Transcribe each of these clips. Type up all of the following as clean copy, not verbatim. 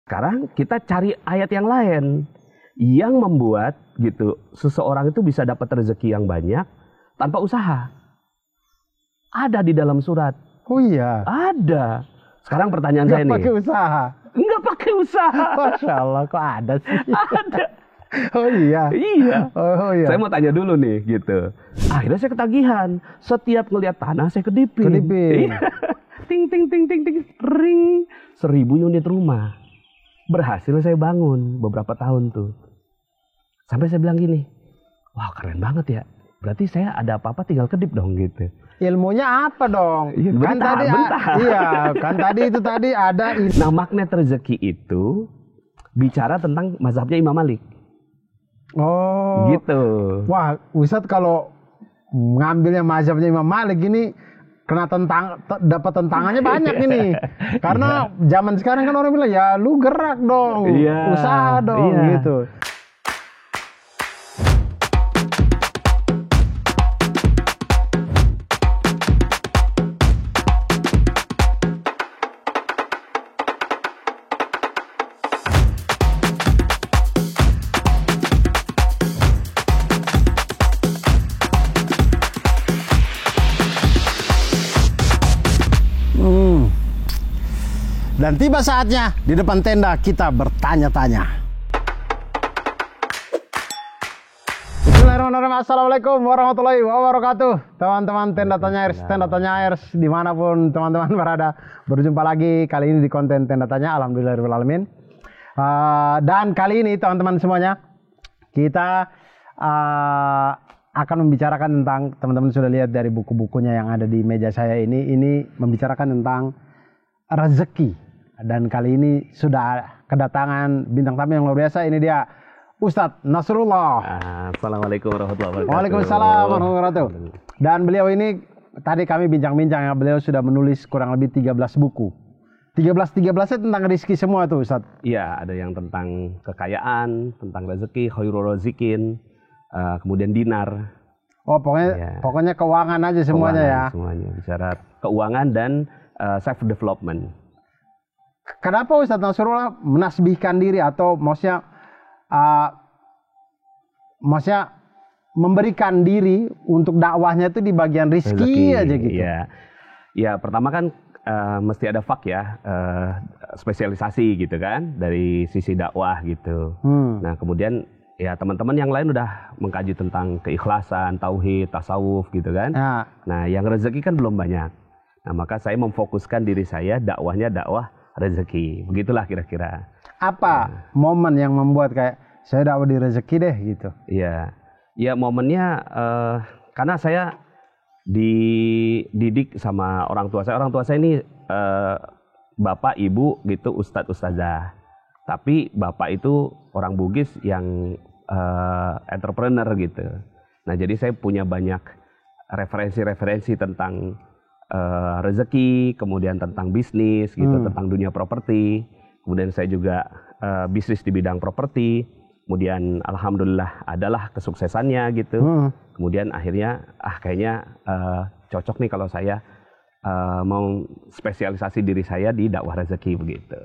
Sekarang kita cari ayat yang lain yang membuat gitu seseorang itu bisa dapat rezeki yang banyak tanpa usaha. Ada di dalam surat. Oh iya. Ada. Sekarang pertanyaan saya nih. Nggak pakai usaha. Nggak pakai usaha. Masya Allah, kok ada sih? Ada. Oh iya. Iya. Oh iya. Saya mau tanya dulu nih gitu. Akhirnya saya ketagihan. Setiap ngelihat tanah saya kedipin. Iya. Ting ting ting ting ting ring. 1000 unit rumah. Berhasil saya bangun beberapa tahun tuh. Sampai saya bilang gini, wah keren banget ya. Berarti saya ada apa-apa tinggal kedip dong gitu. Ilmunya apa dong? Iya, kan bentar, tadi bentar. Iya, kan tadi ada Nah, magnet rezeki itu bicara tentang mazhabnya Imam Malik. Oh. Gitu. Wah, Ustadz kalau ngambilnya mazhabnya Imam Malik ini kena dapat tentangannya banyak ini. Karena zaman sekarang kan orang bilang ya lu gerak dong, usaha dong gitu. Dan tiba saatnya di depan tenda kita bertanya-tanya. Bismillahirrahmanirrahim. Assalamualaikum warahmatullahi wabarakatuh. Teman-teman tenda tanya airs dimanapun teman-teman berada. Berjumpa lagi kali ini di konten tenda tanya. Alhamdulillahirrahmanirrahim. Dan kali ini teman-teman semuanya kita akan membicarakan tentang, teman-teman sudah lihat dari buku-bukunya yang ada di meja saya ini membicarakan tentang rezeki. Dan kali ini sudah kedatangan bintang tamu yang luar biasa. Ini dia Ustadz Nasrullah. Assalamualaikum warahmatullahi wabarakatuh. Waalaikumsalam warahmatullahi wabarakatuh. Dan beliau ini tadi kami bincang-bincang ya, beliau sudah menulis kurang lebih 13 buku. 13-13-nya tentang rezeki semua tuh Ustadz. Iya, ada yang tentang kekayaan, tentang rezeki, khairul razikin, kemudian dinar. Oh, pokoknya keuangan aja semuanya ya. Semuanya bicara keuangan dan self development. Kenapa Ustadz Nasrullah menasbihkan diri atau maksudnya memberikan diri untuk dakwahnya itu di bagian rezeki aja gitu? Ya pertama kan mesti ada spesialisasi gitu kan dari sisi dakwah gitu. Nah kemudian ya teman-teman yang lain udah mengkaji tentang keikhlasan, tauhid, tasawuf gitu kan. Nah yang rezeki kan belum banyak. Nah maka saya memfokuskan diri saya dakwahnya dakwah rezeki, begitulah kira-kira. Apa momen yang membuat kayak saya dakwah di rezeki deh gitu? Iya, ya momennya karena saya dididik sama orang tua saya. Orang tua saya ini bapak, ibu gitu, ustadz, ustazah. Tapi bapak itu orang Bugis yang entrepreneur gitu. Nah jadi saya punya banyak referensi-referensi tentang rezeki, kemudian tentang bisnis gitu, tentang dunia properti. Kemudian saya juga bisnis di bidang properti. Kemudian alhamdulillah adalah kesuksesannya gitu. Kemudian akhirnya kayaknya cocok nih kalau saya mau spesialisasi diri saya di dakwah rezeki begitu.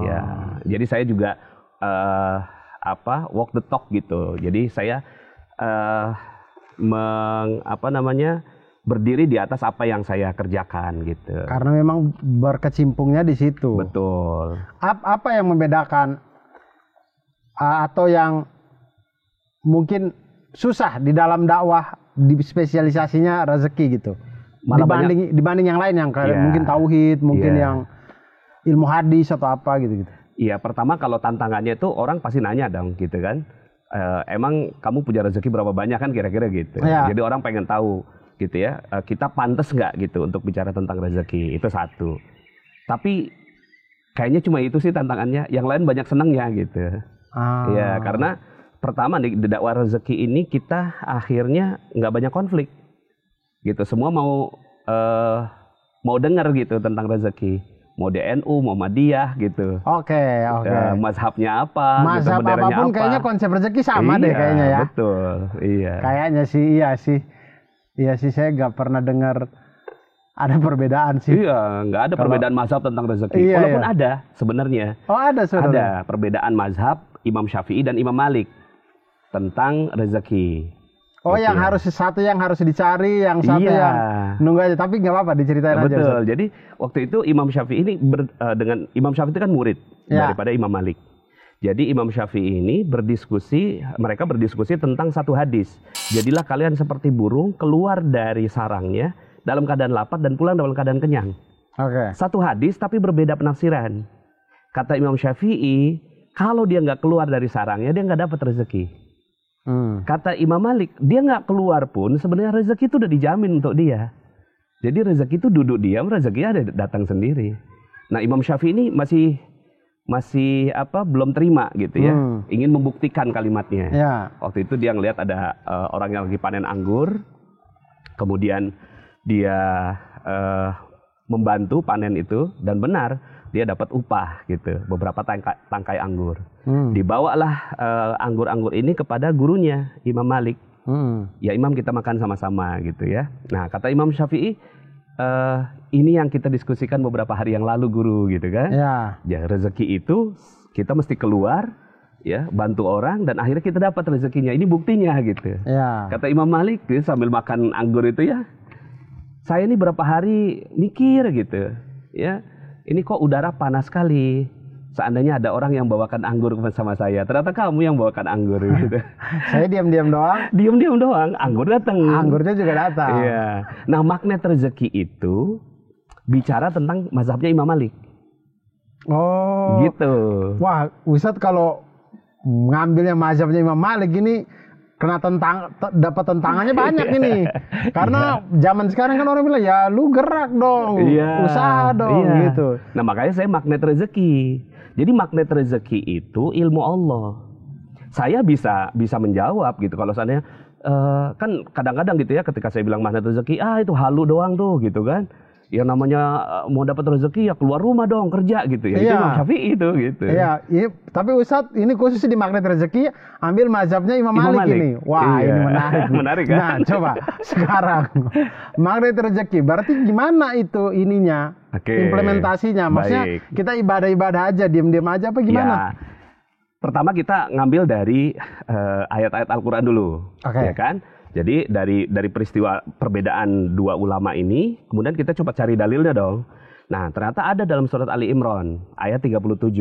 Ya, jadi saya juga walk the talk gitu. Jadi saya berdiri di atas apa yang saya kerjakan gitu. Karena memang berkecimpungnya di situ. Betul. Apa yang membedakan atau yang mungkin susah di dalam dakwah di spesialisasinya rezeki gitu? Dibanding yang lain yang kayak mungkin tauhid, mungkin yang ilmu hadis atau apa gitu. Iya, pertama kalau tantangannya itu orang pasti nanya dong gitu kan. Emang kamu punya rezeki berapa banyak kan kira-kira gitu. Jadi orang pengen tahu gitu ya, kita pantas nggak gitu untuk bicara tentang rezeki, itu satu. Tapi kayaknya cuma itu sih tantangannya, yang lain banyak senangnya gitu. Ya karena pertama di dakwah rezeki ini kita akhirnya nggak banyak konflik gitu, semua mau dengar gitu tentang rezeki, mau DNU, mau Madiyah gitu. Oke. Mazhabnya apa? Mazhab gitu, apapun apa. Kayaknya konsep rezeki sama deh kayaknya ya. Betul, iya. Kayaknya sih, iya sih saya nggak pernah dengar ada perbedaan sih. Iya, nggak ada perbedaan mazhab tentang rezeki. Iya, Walaupun iya. ada sebenarnya. Oh, ada saudara. Ada perbedaan mazhab Imam Syafi'i dan Imam Malik tentang rezeki. Oh, Gitu yang ya. satu yang harus dicari, yang satu Iya. yang nunggu aja. Tapi nggak apa-apa, diceritain aja. Betul. Ustaz. Jadi waktu itu Imam Syafi'i ini dengan Imam Syafi'i itu kan murid Ya. daripada Imam Malik. Jadi Imam Syafi'i ini mereka berdiskusi tentang satu hadis. Jadilah kalian seperti burung keluar dari sarangnya dalam keadaan lapar dan pulang dalam keadaan kenyang. Oke. Satu hadis tapi berbeda penafsiran. Kata Imam Syafi'i, kalau dia nggak keluar dari sarangnya dia nggak dapat rezeki. Kata Imam Malik, dia nggak keluar pun sebenarnya rezeki itu udah dijamin untuk dia. Jadi rezeki itu duduk diam, rezekinya ada datang sendiri. Nah Imam Syafi'i ini masih belum terima gitu ya, ingin membuktikan kalimatnya. Ya. Waktu itu dia ngelihat ada orang yang lagi panen anggur, kemudian dia membantu panen itu dan benar dia dapat upah gitu, beberapa tangkai anggur. Dibawalah anggur-anggur ini kepada gurunya Imam Malik. Ya Imam, kita makan sama-sama gitu ya. Nah kata Imam Syafi'i, ini yang kita diskusikan beberapa hari yang lalu guru gitu kan. Ya rezeki itu kita mesti keluar ya, bantu orang dan akhirnya kita dapat rezekinya. Ini buktinya gitu. Ya. Kata Imam Malik gitu, sambil makan anggur itu ya, saya ini berapa hari mikir gitu ya, ini kok udara panas sekali. Seandainya ada orang yang bawakan anggur sama saya, ternyata kamu yang bawakan anggur gitu. Saya diam-diam doang. Diam-diam doang, anggur datang. Anggurnya juga datang. Iya. Nah, magnet rezeki itu bicara tentang mazhabnya Imam Malik. Oh. Gitu. Wah, Ustadz kalau ngambilnya mazhabnya Imam Malik ini kena dapat tentangannya banyak ini. Karena zaman sekarang kan orang bilang ya lu gerak dong, usaha dong gitu. Nah, makanya saya magnet rezeki. Jadi magnet rezeki itu ilmu Allah. Saya bisa menjawab gitu kalau seandainya kan kadang-kadang gitu ya, ketika saya bilang magnet rezeki, itu halu doang tuh gitu kan. Yang namanya mau dapat rezeki ya keluar rumah dong, kerja gitu ya. Itu Imam Syafi'i itu gitu. Iya, tapi Ustadz ini khusus di magnet rezeki ambil mazhabnya Imam Malik ini. Wah, ini menarik. Menarik kan? Nah, coba sekarang magnet rezeki berarti gimana itu ininya? Implementasinya. Maksudnya kita ibadah-ibadah aja, diam-diam aja apa gimana? Ya. Pertama kita ngambil dari ayat-ayat Al-Qur'an dulu. Ya kan? Jadi dari peristiwa perbedaan dua ulama ini, kemudian kita coba cari dalilnya dong. Nah, ternyata ada dalam surat Ali Imran ayat 37.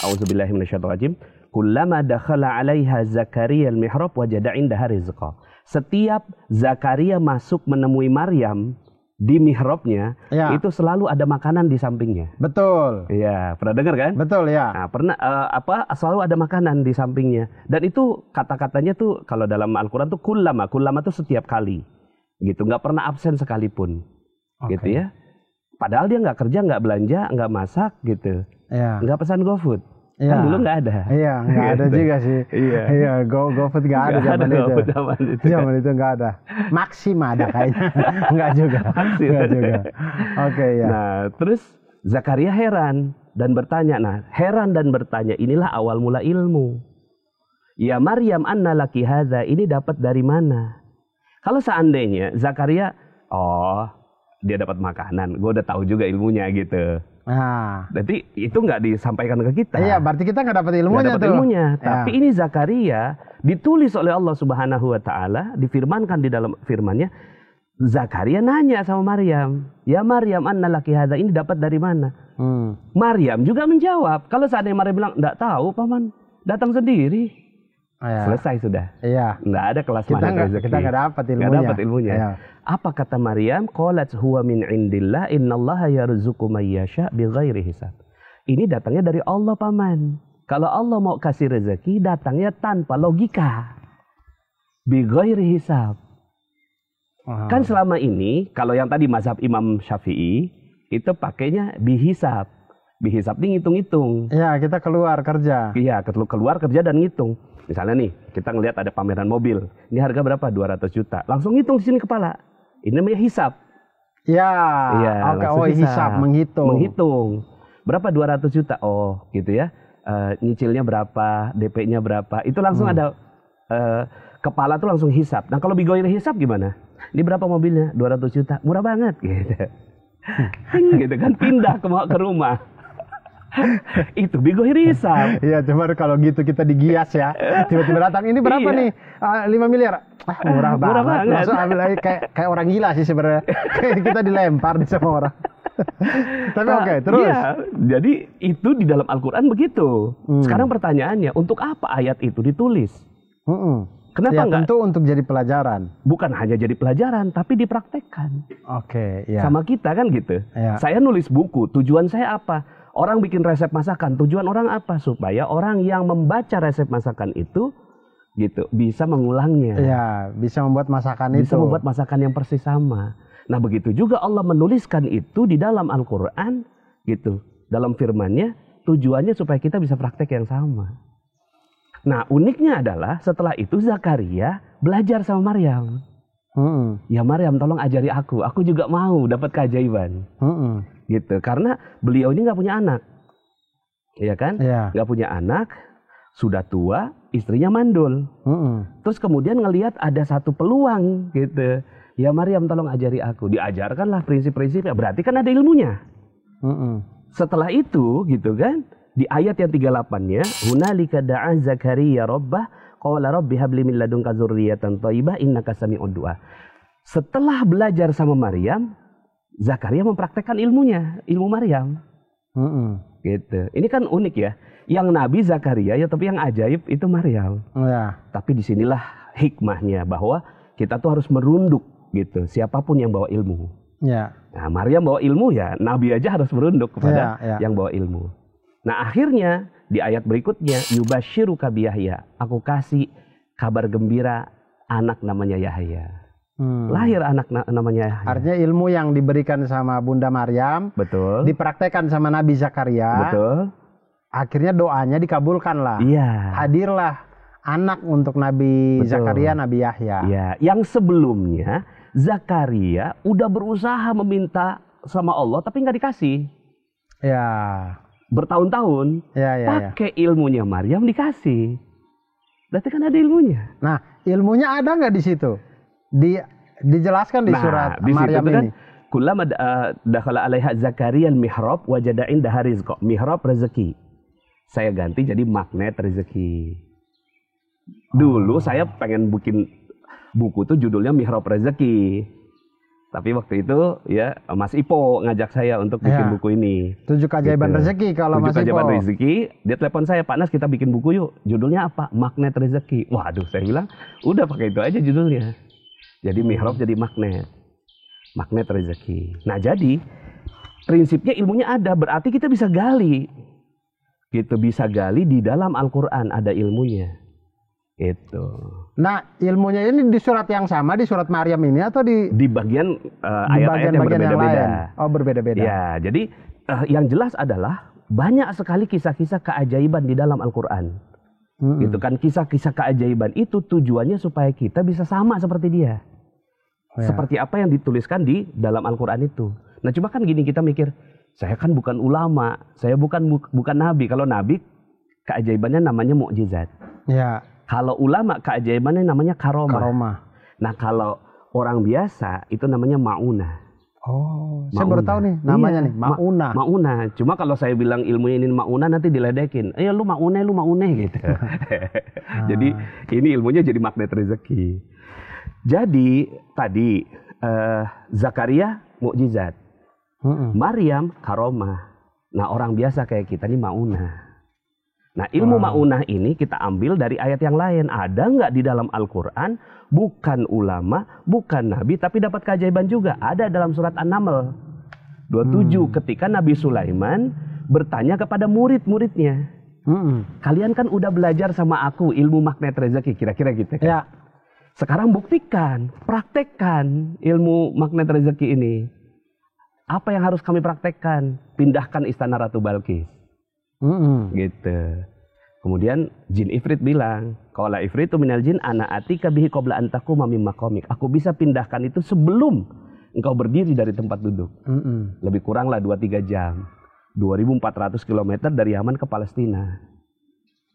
A'udzubillahi minasyaitonirrajim. Kullama dakhala 'alaiha Zakaria al-mihrab wajada 'indaha rizqa. Setiap Zakaria masuk menemui Maryam di mihrabnya, itu selalu ada makanan di sampingnya. Betul. Iya, pernah dengar kan? Betul ya. Nah, selalu ada makanan di sampingnya. Dan itu kata-katanya tuh kalau dalam Al-Qur'an tuh kullama tuh setiap kali. Gitu, nggak pernah absen sekalipun. Gitu ya. Padahal dia nggak kerja, nggak belanja, nggak masak gitu. Nggak pesan GoFood. Kan dulu nggak ada. Iya, nggak ada juga sih. Iya, GoFood nggak ada zaman itu. Zaman itu nggak ada. Maxim ada kayaknya. Nggak juga. Nggak juga. Oke ya. Nah, terus Zakaria heran dan bertanya. Nah, heran dan bertanya inilah awal mula ilmu. Ya Maryam, anna laki hadza, ini dapat dari mana? Kalau seandainya Zakaria, dia dapat makanan, gue udah tahu juga ilmunya gitu. Nah, berarti itu nggak disampaikan ke kita. Iya, berarti kita nggak dapat ilmunya tuh. Tapi ini Zakaria ditulis oleh Allah Subhanahu Wa Taala, difirmankan di dalam firman-Nya. Zakaria nanya sama Maryam, ya Maryam, anna laki hadza, ini dapat dari mana? Maryam juga menjawab. Kalau seandainya Maryam bilang nggak tahu, paman, datang sendiri. Selesai sudah. Iya. Nggak ada kelas mana rezeki. Kita nggak dapat ilmunya. Nggak dapat ilmunya. Apa kata Maryam? Qalat huwa min indillah, innallaha yarzuqu may yasha bighairi hisab. Ini datangnya dari Allah, paman. Kalau Allah mau kasih rezeki, datangnya tanpa logika. Bighairi hisab. Kan selama ini kalau yang tadi mazhab Imam Syafi'i itu pakainya bihisab. Bihisab ini ngitung-ngitung. Iya, kita keluar kerja. Iya, keluar kerja dan ngitung. Misalnya nih, kita ngelihat ada pameran mobil. Ini harga berapa? 200 juta. Langsung ngitung di sini kepala. Ini namanya hisab. Ya, oke, hisab, menghitung. Berapa 200 juta? Oh, gitu ya. Nyicilnya berapa, DP-nya berapa. Itu langsung ada kepala tuh langsung hisap. Nah kalau bigoir hisap gimana? Ini berapa mobilnya? 200 juta. Murah banget gitu. Gitu kan, pindah ke rumah. Itu bigoir hisap. Iya, cuma kalau gitu kita digias ya. Tiba-tiba datang, ini berapa nih? 5 miliar. Murah banget. Langsung ambil lagi kayak orang gila sih sebenarnya. Kita dilempar di sama orang. Tapi oke, terus. Iya, jadi itu di dalam Al-Quran begitu. Sekarang pertanyaannya, untuk apa ayat itu ditulis? Kenapa ya, enggak? Tentu untuk jadi pelajaran. Bukan hanya jadi pelajaran, tapi dipraktekkan. Oke, ya. Sama kita kan gitu. Ya. Saya nulis buku, tujuan saya apa? Orang bikin resep masakan, tujuan orang apa? Supaya orang yang membaca resep masakan itu gitu bisa mengulangnya. Ya, bisa membuat masakan itu. Bisa membuat masakan yang persis sama. Nah, begitu juga Allah menuliskan itu di dalam Al-Qur'an gitu. Dalam firman-Nya, tujuannya supaya kita bisa praktek yang sama. Nah, uniknya adalah setelah itu Zakaria belajar sama Maryam. Ya Maryam, tolong ajari aku juga mau dapat keajaiban. Gitu, karena beliau ini nggak punya anak, ya kan? Nggak punya anak, sudah tua, istrinya mandul. Terus kemudian ngelihat ada satu peluang, gitu. Ya Maryam, tolong ajari aku. Diajarkanlah prinsip-prinsipnya. Berarti kan ada ilmunya. Setelah itu, gitu kan? Di ayat yang 38-nya, hunalika da'a Zakaria rabbah qala rabbi habli min ladunka dzurriyyatan thayyibah innaka sami'ud du'a. Setelah belajar sama Maryam, Zakaria mempraktekkan ilmunya, ilmu Maryam. Gitu. Ini kan unik ya. Yang Nabi Zakaria ya, tapi yang ajaib itu Maryam. Tapi disinilah hikmahnya bahwa kita tuh harus merunduk gitu. Siapapun yang bawa ilmu. Nah, Maryam bawa ilmu ya, Nabi aja harus merunduk kepada yang bawa ilmu. Nah, akhirnya di ayat berikutnya, yubasyiruka biyahya. Aku kasih kabar gembira anak namanya Yahya. Lahir anak namanya Yahya. Artinya ilmu yang diberikan sama Bunda Maryam, betul, dipraktekkan sama Nabi Zakaria, betul. Akhirnya doanya dikabulkan lah. Iya. Hadirlah anak untuk Nabi Zakaria, Nabi Yahya. Iya. Yang sebelumnya Zakaria udah berusaha meminta sama Allah, tapi nggak dikasih. Ya. Bertahun-tahun pakai ilmunya Maryam dikasih. Berarti kan ada ilmunya. Nah, ilmunya ada nggak di situ? Dijelaskan di surat di Maryam situ ini. Kan, kullama dakhala 'alaiha Zakaria al-mihrab wajada indaha rizqa. Mihrab rezeki. Saya ganti jadi magnet rezeki. Dulu saya pengen bikin buku tuh judulnya Mihrab Rezeki. Tapi waktu itu ya Mas Ipo ngajak saya untuk bikin buku ini. 7 keajaiban rezeki kalau Mas Ipo. 7 keajaiban rezeki. Dia telepon saya, Pak Nas kita bikin buku yuk. Judulnya apa? Magnet rezeki. Waduh, saya bilang udah pakai itu aja judulnya. Jadi mihrab jadi magnet. Magnet rezeki. Nah jadi prinsipnya ilmunya ada. Berarti kita bisa gali. Gitu, bisa gali di dalam Al-Quran ada ilmunya. Itu. Nah, ilmunya ini di surat yang sama, di surat Maryam ini atau di bagian ayat-ayat yang berbeda-beda. Oh, berbeda-beda. Ya, jadi yang jelas adalah banyak sekali kisah-kisah keajaiban di dalam Al-Quran. Gitu kan, kisah-kisah keajaiban itu tujuannya supaya kita bisa sama seperti dia. Seperti apa yang dituliskan di dalam Al-Quran itu. Nah, cuma kan gini kita mikir, saya kan bukan ulama, saya bukan nabi. Kalau nabi keajaibannya namanya mukjizat. Ya. Kalau ulama keajaibannya namanya karomah. Nah, kalau orang biasa itu namanya maunah. Oh, saya baru tahu nih namanya nih, maunah. Maunah. Cuma kalau saya bilang ilmu ini maunah nanti diledekin. Lu mauneh gitu. Jadi ini ilmunya jadi magnet rezeki. Jadi tadi Zakaria mukjizat. Maryam karomah. Nah, orang biasa kayak kita ini maunah. Nah, ilmu maunah ini kita ambil dari ayat yang lain. Ada nggak di dalam Al-Quran? Bukan ulama, bukan nabi, tapi dapat keajaiban juga. Ada dalam surat An-Naml 27 ketika Nabi Sulaiman bertanya kepada murid-muridnya. Kalian kan udah belajar sama aku ilmu magnet rezeki, kira-kira gitu kan? Ya. Sekarang buktikan, praktekkan ilmu magnet rezeki ini. Apa yang harus kami praktekkan? Pindahkan istana Ratu Balkis. Gitu. Kemudian jin ifrit bilang, qala ifritu minal jin ana atika bihi qabla an taquma min maqamik. Aku bisa pindahkan itu sebelum engkau berdiri dari tempat duduk. Lebih kurang lah 2-3 jam. 2.400 km dari Yaman ke Palestina.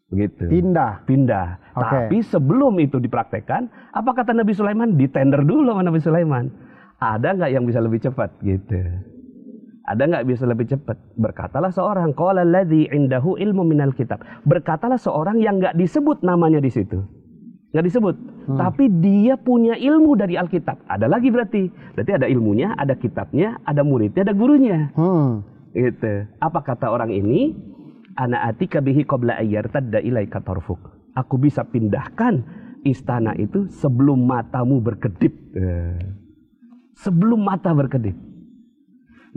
begitu. Pindah. Okay. Tapi sebelum itu dipraktekkan, apa kata Nabi Sulaiman? Ditender dulu sama Nabi Sulaiman. Ada nggak yang bisa lebih cepat gitu? Ada nggak bisa lebih cepat? Berkatalah seorang, qala alladzi indahu ilmu minal kitab. Berkatalah seorang yang nggak disebut namanya di situ. Nggak disebut, tapi dia punya ilmu dari Alkitab. Ada lagi berarti ada ilmunya, ada kitabnya, ada muridnya, ada gurunya. Gitu. Apa kata orang ini? Ana atika bihi qabla ayyartadda ilaika tarfuk. Aku bisa pindahkan istana itu sebelum matamu berkedip. Sebelum mata berkedip.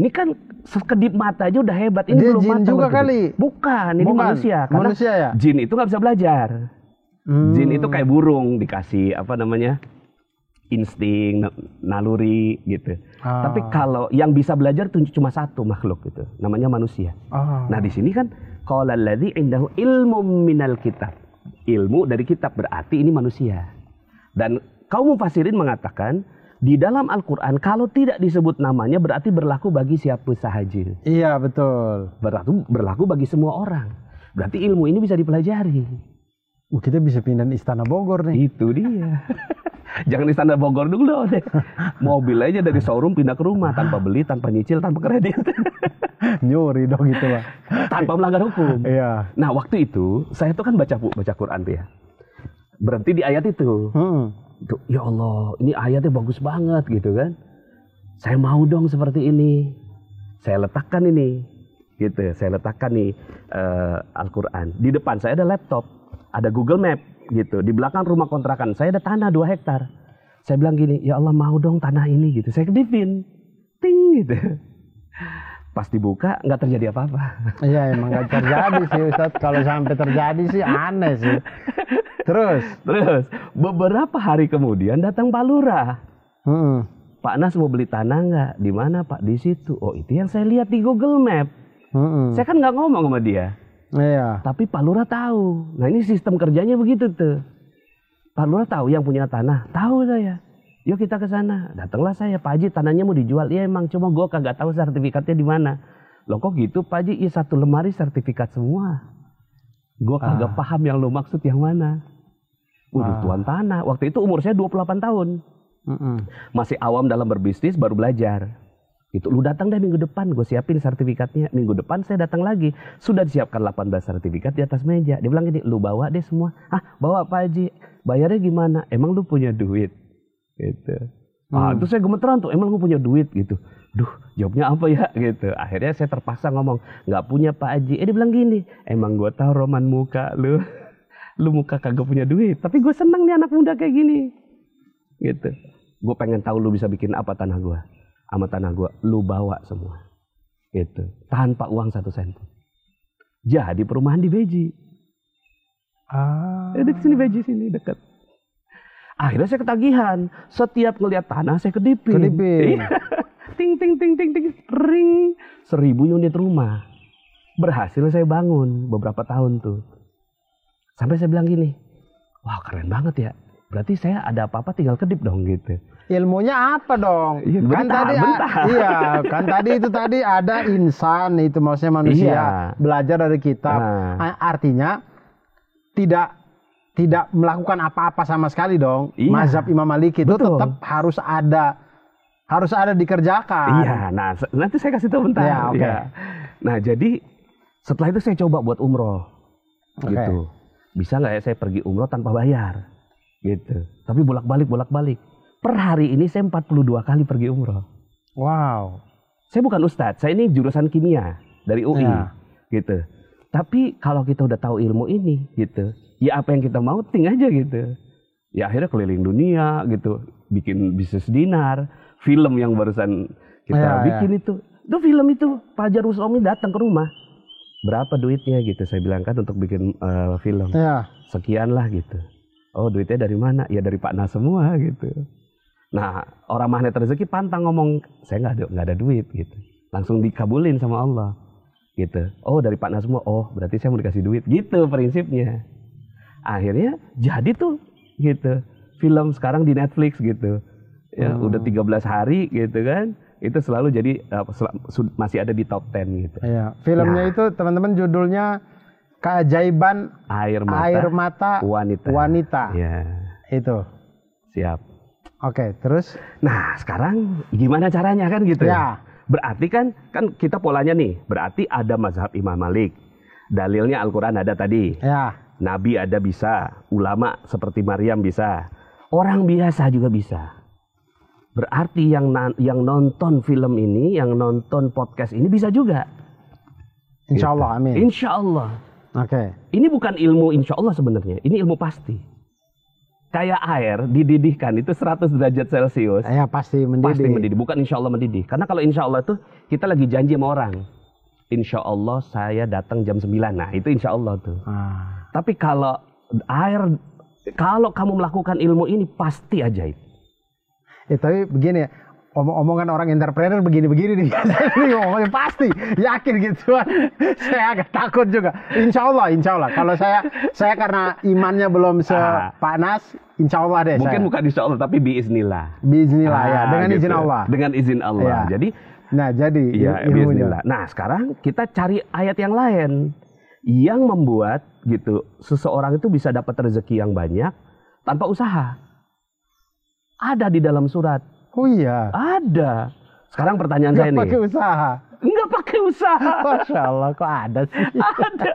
Ini kan sekedip mata aja udah hebat. Ini dia belum jin mata juga berkedip. kali. Bukan, ini manusia. Karena manusia ya? Jin itu nggak bisa belajar. Jin itu kayak burung, dikasih insting, naluri gitu. Tapi kalau yang bisa belajar tuh cuma satu makhluk gitu, namanya manusia. Nah di sini kan qala alladzi indahu ilmu minal kitab. Ilmu dari kitab berarti ini manusia. Dan kaum mufassirin mengatakan di dalam Al-Quran kalau tidak disebut namanya berarti berlaku bagi siapa sahaja. Iya betul. Berlaku bagi semua orang. Berarti ilmu ini bisa dipelajari. Kita bisa pindah istana Bogor nih. Itu dia. Jangan istana Bogor dulu deh. Mobil aja dari showroom pindah ke rumah tanpa beli, tanpa nyicil, tanpa kredit. Nyuri dong gitu lah. Tanpa melanggar hukum. Iya. Nah waktu itu saya tuh kan baca Quran tuh ya. Berhenti di ayat itu. Tuh, ya Allah, ini ayatnya bagus banget gitu kan. Saya mau dong seperti ini. Saya letakkan ini. Gitu, saya letakkan nih Al-Quran. Di depan saya ada laptop, ada Google Map gitu. Di belakang rumah kontrakan saya ada tanah 2 hektar. Saya bilang gini, ya Allah mau dong tanah ini gitu. Saya kedipin, ting gitu. Pas dibuka nggak terjadi apa-apa. Iya emang nggak terjadi sih Ustadz. Kalau sampai terjadi sih aneh sih. Terus beberapa hari kemudian datang Pak Lurah. Pak Nas mau beli tanah nggak? Di mana Pak? Di situ. Oh itu yang saya lihat di Google Map. Saya kan nggak ngomong sama dia. Iya. Tapi Pak Lurah tahu. Nah ini sistem kerjanya begitu tuh. Pak Lurah tahu yang punya tanah. Tahu saya. Yuk kita ke sana. Datanglah saya, Pak Haji tanahnya mau dijual. Iya emang, cuma gue kagak tahu sertifikatnya di mana. Loh kok gitu Pak Haji? Iya 1 lemari sertifikat semua. Gue kagak paham yang lo maksud yang mana. Tuan tanah. Waktu itu umur saya 28 tahun. Masih awam dalam berbisnis, baru belajar. Itu lu datang deh minggu depan, gue siapin sertifikatnya. Minggu depan saya datang lagi. Sudah disiapkan 18 sertifikat di atas meja. Dia bilang gini, lu bawa deh semua. Bawa Pak Haji. Bayarnya gimana? Emang lu punya duit? Gitu. Terus saya gemeteran tuh, emang lu punya duit gitu. Duh, jawabnya apa ya gitu. Akhirnya saya terpaksa ngomong, nggak punya Pak Haji. Dia bilang gini, emang gue tahu roman muka lu. Lu muka kagak punya duit. Tapi gue seneng nih anak muda kayak gini. Gitu. Gue pengen tahu lu bisa bikin apa tanah gue. Sama tanah gue, lu bawa semua. Gitu. Tanpa uang 1 sen pun. Jadi perumahan di Beji. Di sini Beji sini dekat. Akhirnya saya ketagihan. Setiap ngelihat tanah saya kedipin. Ting ting ting ting ting ring. 1000 unit rumah. Berhasil saya bangun beberapa tahun tuh. Sampai saya bilang gini, wah keren banget ya. Berarti saya ada apa-apa tinggal kedip dong gitu. Ilmunya apa dong? Iya, kan tadi ada insan itu maksudnya manusia belajar dari kitab. Artinya tidak melakukan apa-apa sama sekali dong. Mazhab Imam Maliki itu tetap harus ada dikerjakan. Iya, nah nanti saya kasih tahu bentar. Ya, okay. Ya. Nah jadi setelah itu saya coba buat umroh, gitu. Bisa nggak ya saya pergi umroh tanpa bayar, gitu. Tapi bolak-balik. Per hari ini saya 42 kali pergi umroh. Wow. Saya bukan ustadz, saya ini jurusan kimia dari UI, gitu. Tapi kalau kita udah tahu ilmu ini, gitu, ya apa yang kita mau ting aja gitu. Ya akhirnya keliling dunia, gitu, bikin bisnis dinar, film yang barusan kita bikin itu film itu Pak Hajar Ruslomi datang ke rumah. Berapa duitnya gitu? Saya bilang kan untuk bikin film. Sekian lah gitu. Oh duitnya dari mana? Ya dari Pak Nas semua gitu. Nah orang magnet rezeki pantang ngomong saya nggak ada duit gitu. Langsung dikabulin sama Allah gitu. Oh dari Pak Nas semua. Oh berarti saya mau dikasih duit gitu prinsipnya. Akhirnya jadi tuh gitu. Film sekarang di Netflix gitu. Ya udah 13 hari gitu kan. Itu selalu jadi masih ada di top 10 gitu. Iya. Filmnya itu teman-teman judulnya keajaiban air mata wanita. Ya. Itu. Siap. Oke, terus? Nah, sekarang gimana caranya kan gitu? Ya. Berarti kan kita polanya nih. Berarti ada mazhab Imam Malik. Dalilnya Al-Quran ada tadi. Ya. Nabi ada bisa. Ulama seperti Maryam bisa. Orang biasa juga bisa. Berarti yang nonton film ini, yang nonton podcast ini bisa juga. Insya Allah, amin. Insya Allah. Oke. Ini bukan ilmu insya Allah sebenarnya. Ini ilmu pasti. Kayak air dididihkan itu 100 derajat Celcius. Ya pasti mendidih. Pasti mendidih. Bukan insya Allah mendidih. Karena kalau insya Allah tuh kita lagi janji sama orang. Insya Allah saya datang jam 9. Nah itu insya Allah tuh. Tapi kalau air, kalau kamu melakukan ilmu ini pasti ajaib. Tapi begini ya, omongan orang entrepreneur begini-begini nih, ngomongnya pasti yakin gitu. Saya agak takut juga. Insya Allah. Kalau saya karena imannya belum sepanas, insya Allah deh. Mungkin saya. bukan insya Allah, tapi biiznillah. Biiznillah ya, dengan gitu. izin Allah. Dengan izin Allah. Ya. Jadi ya, biiznillah. Nah sekarang kita cari ayat yang lain yang membuat gitu seseorang itu bisa dapat rezeki yang banyak tanpa usaha. Ada di dalam surat. Oh iya. Ada. Sekarang pertanyaan saya nih. Nggak pakai usaha. Nggak pakai usaha. Masya Allah, kok ada sih? Ada.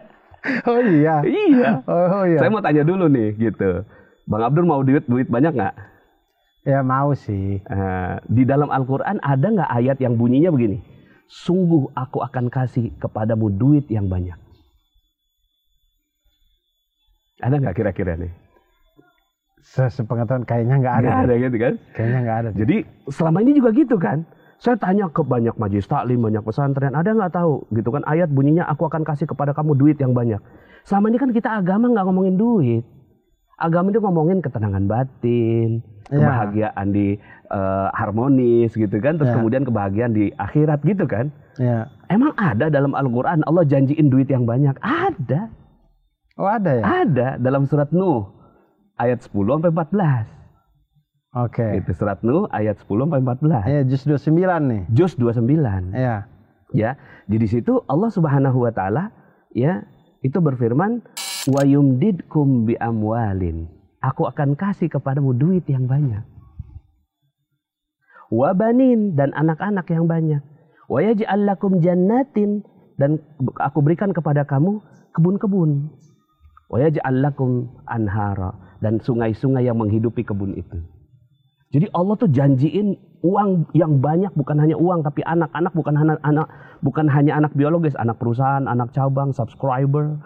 Oh iya. Iya. Oh iya. Saya mau tanya dulu nih, gitu. Bang Abdur mau duit banyak nggak? Ya mau sih. Di dalam Al-Quran ada nggak ayat yang bunyinya begini? Sungguh aku akan kasih kepadamu duit yang banyak. Ada nggak kira-kira nih? Sepengetahuan kayaknya nggak ada. Nggak ada gitu kan? Kayaknya nggak ada. Jadi selama ini juga gitu kan? Saya tanya ke banyak majelis taklim, banyak pesantren, ada nggak tahu gitu kan ayat bunyinya aku akan kasih kepada kamu duit yang banyak. Selama ini kan kita agama nggak ngomongin duit. Agama itu ngomongin ketenangan batin, kebahagiaan di harmonis gitu kan, terus kemudian kebahagiaan di akhirat gitu kan. Ya. Emang ada dalam Al-Quran Allah janjiin duit yang banyak? Ada. Oh ada ya? Ada dalam surat Nuh. Ayat 10 sampai 14. Oke. Itu surat Nuh ayat 10 sampai 14. Ya, juz 29 nih. Juz 29. Iya. Ya. Jadi di situ Allah Subhanahu wa taala ya itu berfirman wa yumdidkum bi amwalin. Aku akan kasih kepadamu duit yang banyak. Wa banin dan anak-anak yang banyak. Wa yaj'al lakum jannatin dan aku berikan kepada kamu kebun-kebun. Wa yaj'al lakum anhara dan sungai-sungai yang menghidupi kebun itu. Jadi Allah tuh janjiin uang yang banyak, bukan hanya uang tapi anak-anak, bukan hanya anak biologis, anak perusahaan, anak cabang, subscriber,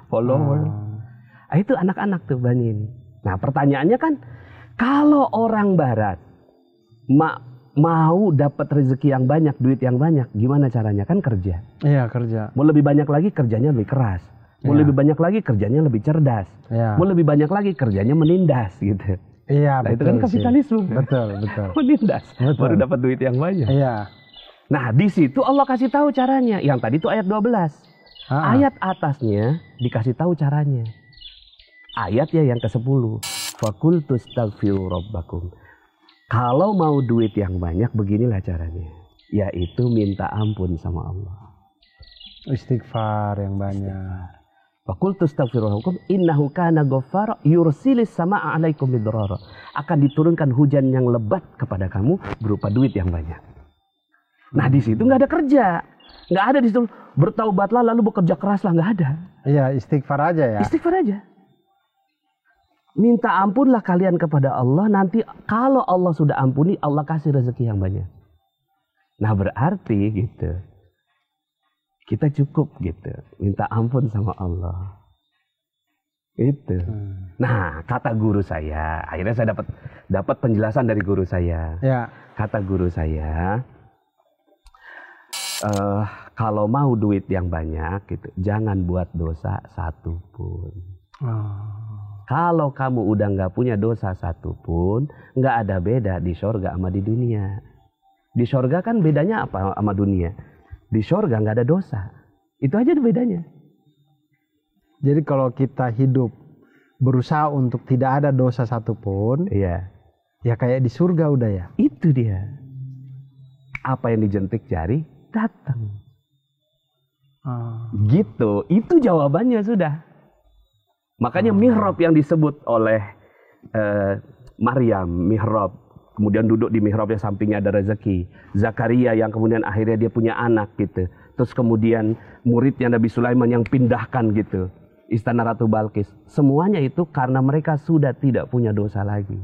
follower. Itu anak-anak tuh banin. Nah, pertanyaannya kan kalau orang barat mau dapat rezeki yang banyak, duit yang banyak, gimana caranya? Kan kerja. Iya, kerja. Mau lebih banyak lagi kerjanya lebih keras. Mau lebih banyak lagi kerjanya lebih cerdas. Mau lebih banyak lagi kerjanya menindas gitu. Iya, nah, itu kan kapitalisme. Betul. Menindas. Betul. Baru dapat duit yang banyak. Iya. Nah, di situ Allah kasih tahu caranya. Yang tadi itu ayat 12. Ayat atasnya dikasih tahu caranya. Ayatnya yang ke-10. Fakultu astaghfiru rabbakum. Kalau mau duit yang banyak beginilah caranya. Yaitu minta ampun sama Allah. Istighfar yang banyak. Fakultu astaghfirullahaladzim innahu kana ghaffara yursilis samaa 'alaikum midrara. Akan diturunkan hujan yang lebat kepada kamu berupa duit yang banyak. Nah, di situ nggak ada kerja. Nggak ada di situ bertaubatlah lalu bekerja keraslah, nggak ada. Iya, istighfar aja ya. Istighfar aja. Minta ampunlah kalian kepada Allah, nanti kalau Allah sudah ampuni, Allah kasih rezeki yang banyak. Nah, berarti gitu. Kita cukup gitu, minta ampun sama Allah. Itu. Nah, kata guru saya, akhirnya saya dapat penjelasan dari guru saya. Ya. Kata guru saya, kalau mau duit yang banyak gitu, jangan buat dosa satupun. Kalau kamu udah nggak punya dosa satupun, nggak ada beda di sorga sama di dunia. Di sorga kan bedanya apa sama dunia? Di sorga nggak ada dosa. Itu aja bedanya. Jadi kalau kita hidup berusaha untuk tidak ada dosa satupun, iya. Ya kayak di surga udah ya. Itu dia. Apa yang dijentik jari datang. Gitu. Itu jawabannya sudah. Makanya mihrab yang disebut oleh Maryam, mihrab. Kemudian duduk di mihrab yang sampingnya ada rezeki. Zakaria yang kemudian akhirnya dia punya anak gitu. Terus kemudian muridnya Nabi Sulaiman yang pindahkan gitu. Istana Ratu Balkis. Semuanya itu karena mereka sudah tidak punya dosa lagi.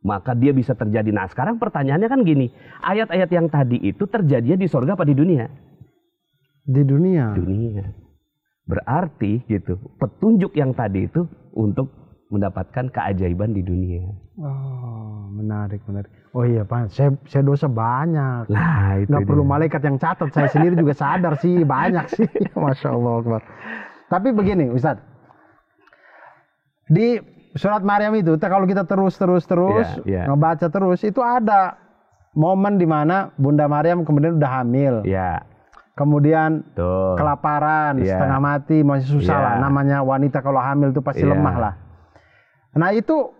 Maka dia bisa terjadi. Nah sekarang pertanyaannya kan gini. Ayat-ayat yang tadi itu terjadinya di sorga apa di dunia? Di dunia. Dunia. Berarti gitu. Petunjuk yang tadi itu untuk mendapatkan keajaiban di dunia. Oh, menarik. Oh iya Pak, saya dosa banyak. Nah, itu nggak perlu malaikat yang catat, saya sendiri juga sadar sih banyak sih. Masya Allah Akbar. Tapi begini Ustadz, di surat Maryam itu kalau kita terus ngebaca terus, itu ada momen di mana Bunda Maryam kemudian udah hamil. Kemudian kelaparan, setengah mati, masih susah lah. Namanya wanita kalau hamil itu pasti lemah lah. Nah itu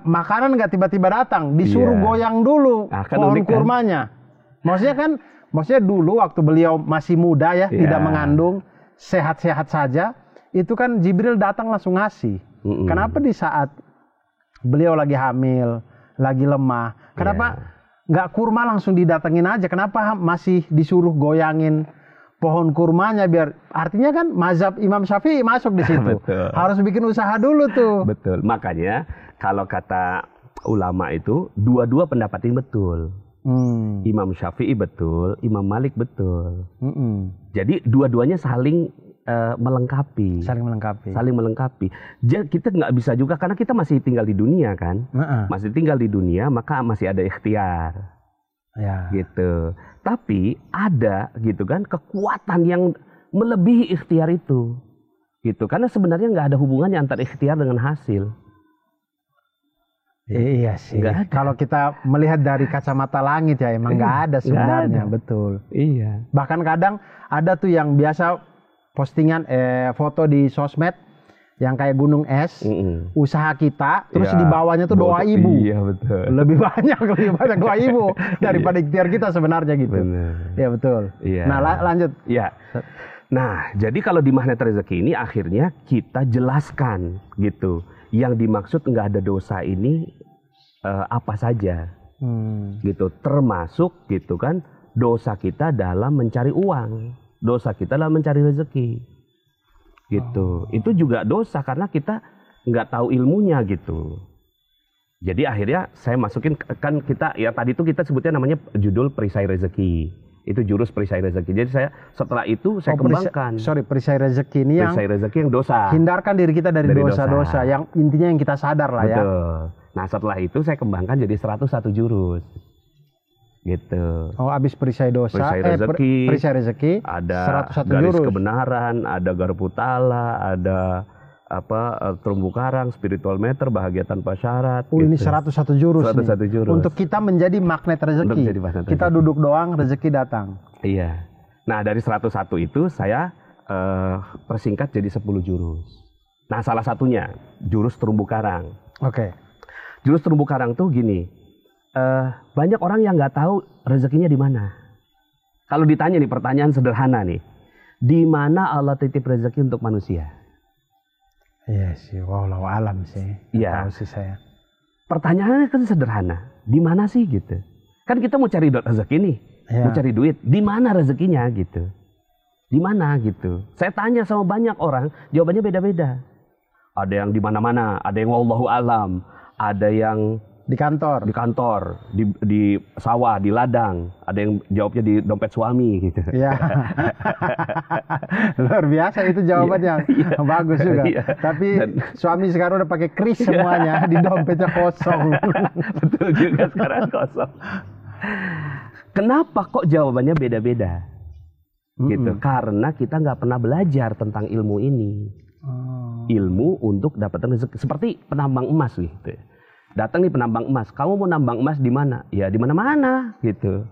makanan nggak tiba-tiba datang, disuruh goyang dulu pohon kurmanya. Maksudnya dulu waktu beliau masih muda ya, tidak mengandung, sehat-sehat saja, itu kan Jibril datang langsung ngasih. Kenapa di saat beliau lagi hamil, lagi lemah, kenapa nggak kurma langsung didatengin aja? Kenapa masih disuruh goyangin pohon kurmanya? Biar artinya kan mazhab Imam Syafi'i masuk di situ. Harus bikin usaha dulu tuh. Betul. Makanya kalau kata ulama itu dua-dua pendapat ini betul. Imam Syafi'i betul, Imam Malik betul. Jadi dua-duanya saling melengkapi. Saling melengkapi. Jadi kita nggak bisa juga karena kita masih tinggal di dunia kan. Masih tinggal di dunia, maka masih ada ikhtiar. Gitu. Tapi ada gitu kan kekuatan yang melebihi ikhtiar itu. Gitu. Karena sebenarnya nggak ada hubungannya antara ikhtiar dengan hasil. Iya sih. Kalau kita melihat dari kacamata langit ya emang nggak ada sebenarnya. Betul. Iya. Bahkan kadang ada tuh yang biasa postingan foto di sosmed yang kayak gunung es, usaha kita, terus di bawahnya tuh doa ibu. Iya betul. Lebih banyak doa ibu daripada ikhtiar kita sebenarnya gitu. Iya betul. Nah lanjut. Iya. Nah jadi kalau di magnet rezeki ini akhirnya kita jelaskan gitu. Yang dimaksud nggak ada dosa ini apa saja, gitu. Termasuk gitu kan dosa kita dalam mencari uang, dosa kita dalam mencari rezeki, gitu. Itu juga dosa karena kita nggak tahu ilmunya gitu. Jadi akhirnya saya masukin kan kita ya tadi itu kita sebutnya namanya judul perisai rezeki. Itu jurus perisai rezeki. Jadi saya setelah itu saya kembangkan. Perisai rezeki ini perisai rezeki yang dosa. Hindarkan diri kita dari dosa-dosa yang intinya yang kita sadar lah. Betul. Ya. Nah setelah itu saya kembangkan jadi 101 jurus. Gitu. Oh abis perisai dosa, perisai rezeki, ada garis jurus. Kebenaran, ada garpu tala, ada terumbu karang, spiritual meter, bahagia tanpa syarat. Ini 101 jurus 101 jurus. Untuk kita menjadi magnet rezeki. Kita duduk doang, rezeki datang. Iya. Nah dari 101 itu saya persingkat jadi 10 jurus. Nah salah satunya jurus terumbu karang. Oke. Jurus terumbu karang tuh gini. Banyak orang yang nggak tahu rezekinya di mana. Kalau ditanya nih pertanyaan sederhana nih, di mana Allah titip rezeki untuk manusia? Iya sih, wallahu alam sih. Iya. Tahu sih saya. Pertanyaannya kan sederhana, di mana sih gitu? Kan kita mau cari rezeki nih, mau cari duit, di mana rezekinya gitu? Di mana gitu? Saya tanya sama banyak orang, jawabannya beda-beda. Ada yang di mana-mana, ada yang wallahu alam, ada yang di kantor, di sawah, di ladang, ada yang jawabnya di dompet suami gitu. Iya. Luar biasa itu jawabannya. Bagus juga. Tapi suami sekarang udah pakai kris semuanya, di dompetnya kosong. Betul juga sekarang kosong. Kenapa kok jawabannya beda-beda? Gitu. Karena kita nggak pernah belajar tentang ilmu ini. Ilmu untuk dapatkan rezeki seperti penambang emas gitu. Datang nih penambang emas, kamu mau nambang emas di mana? Ya di mana-mana gitu.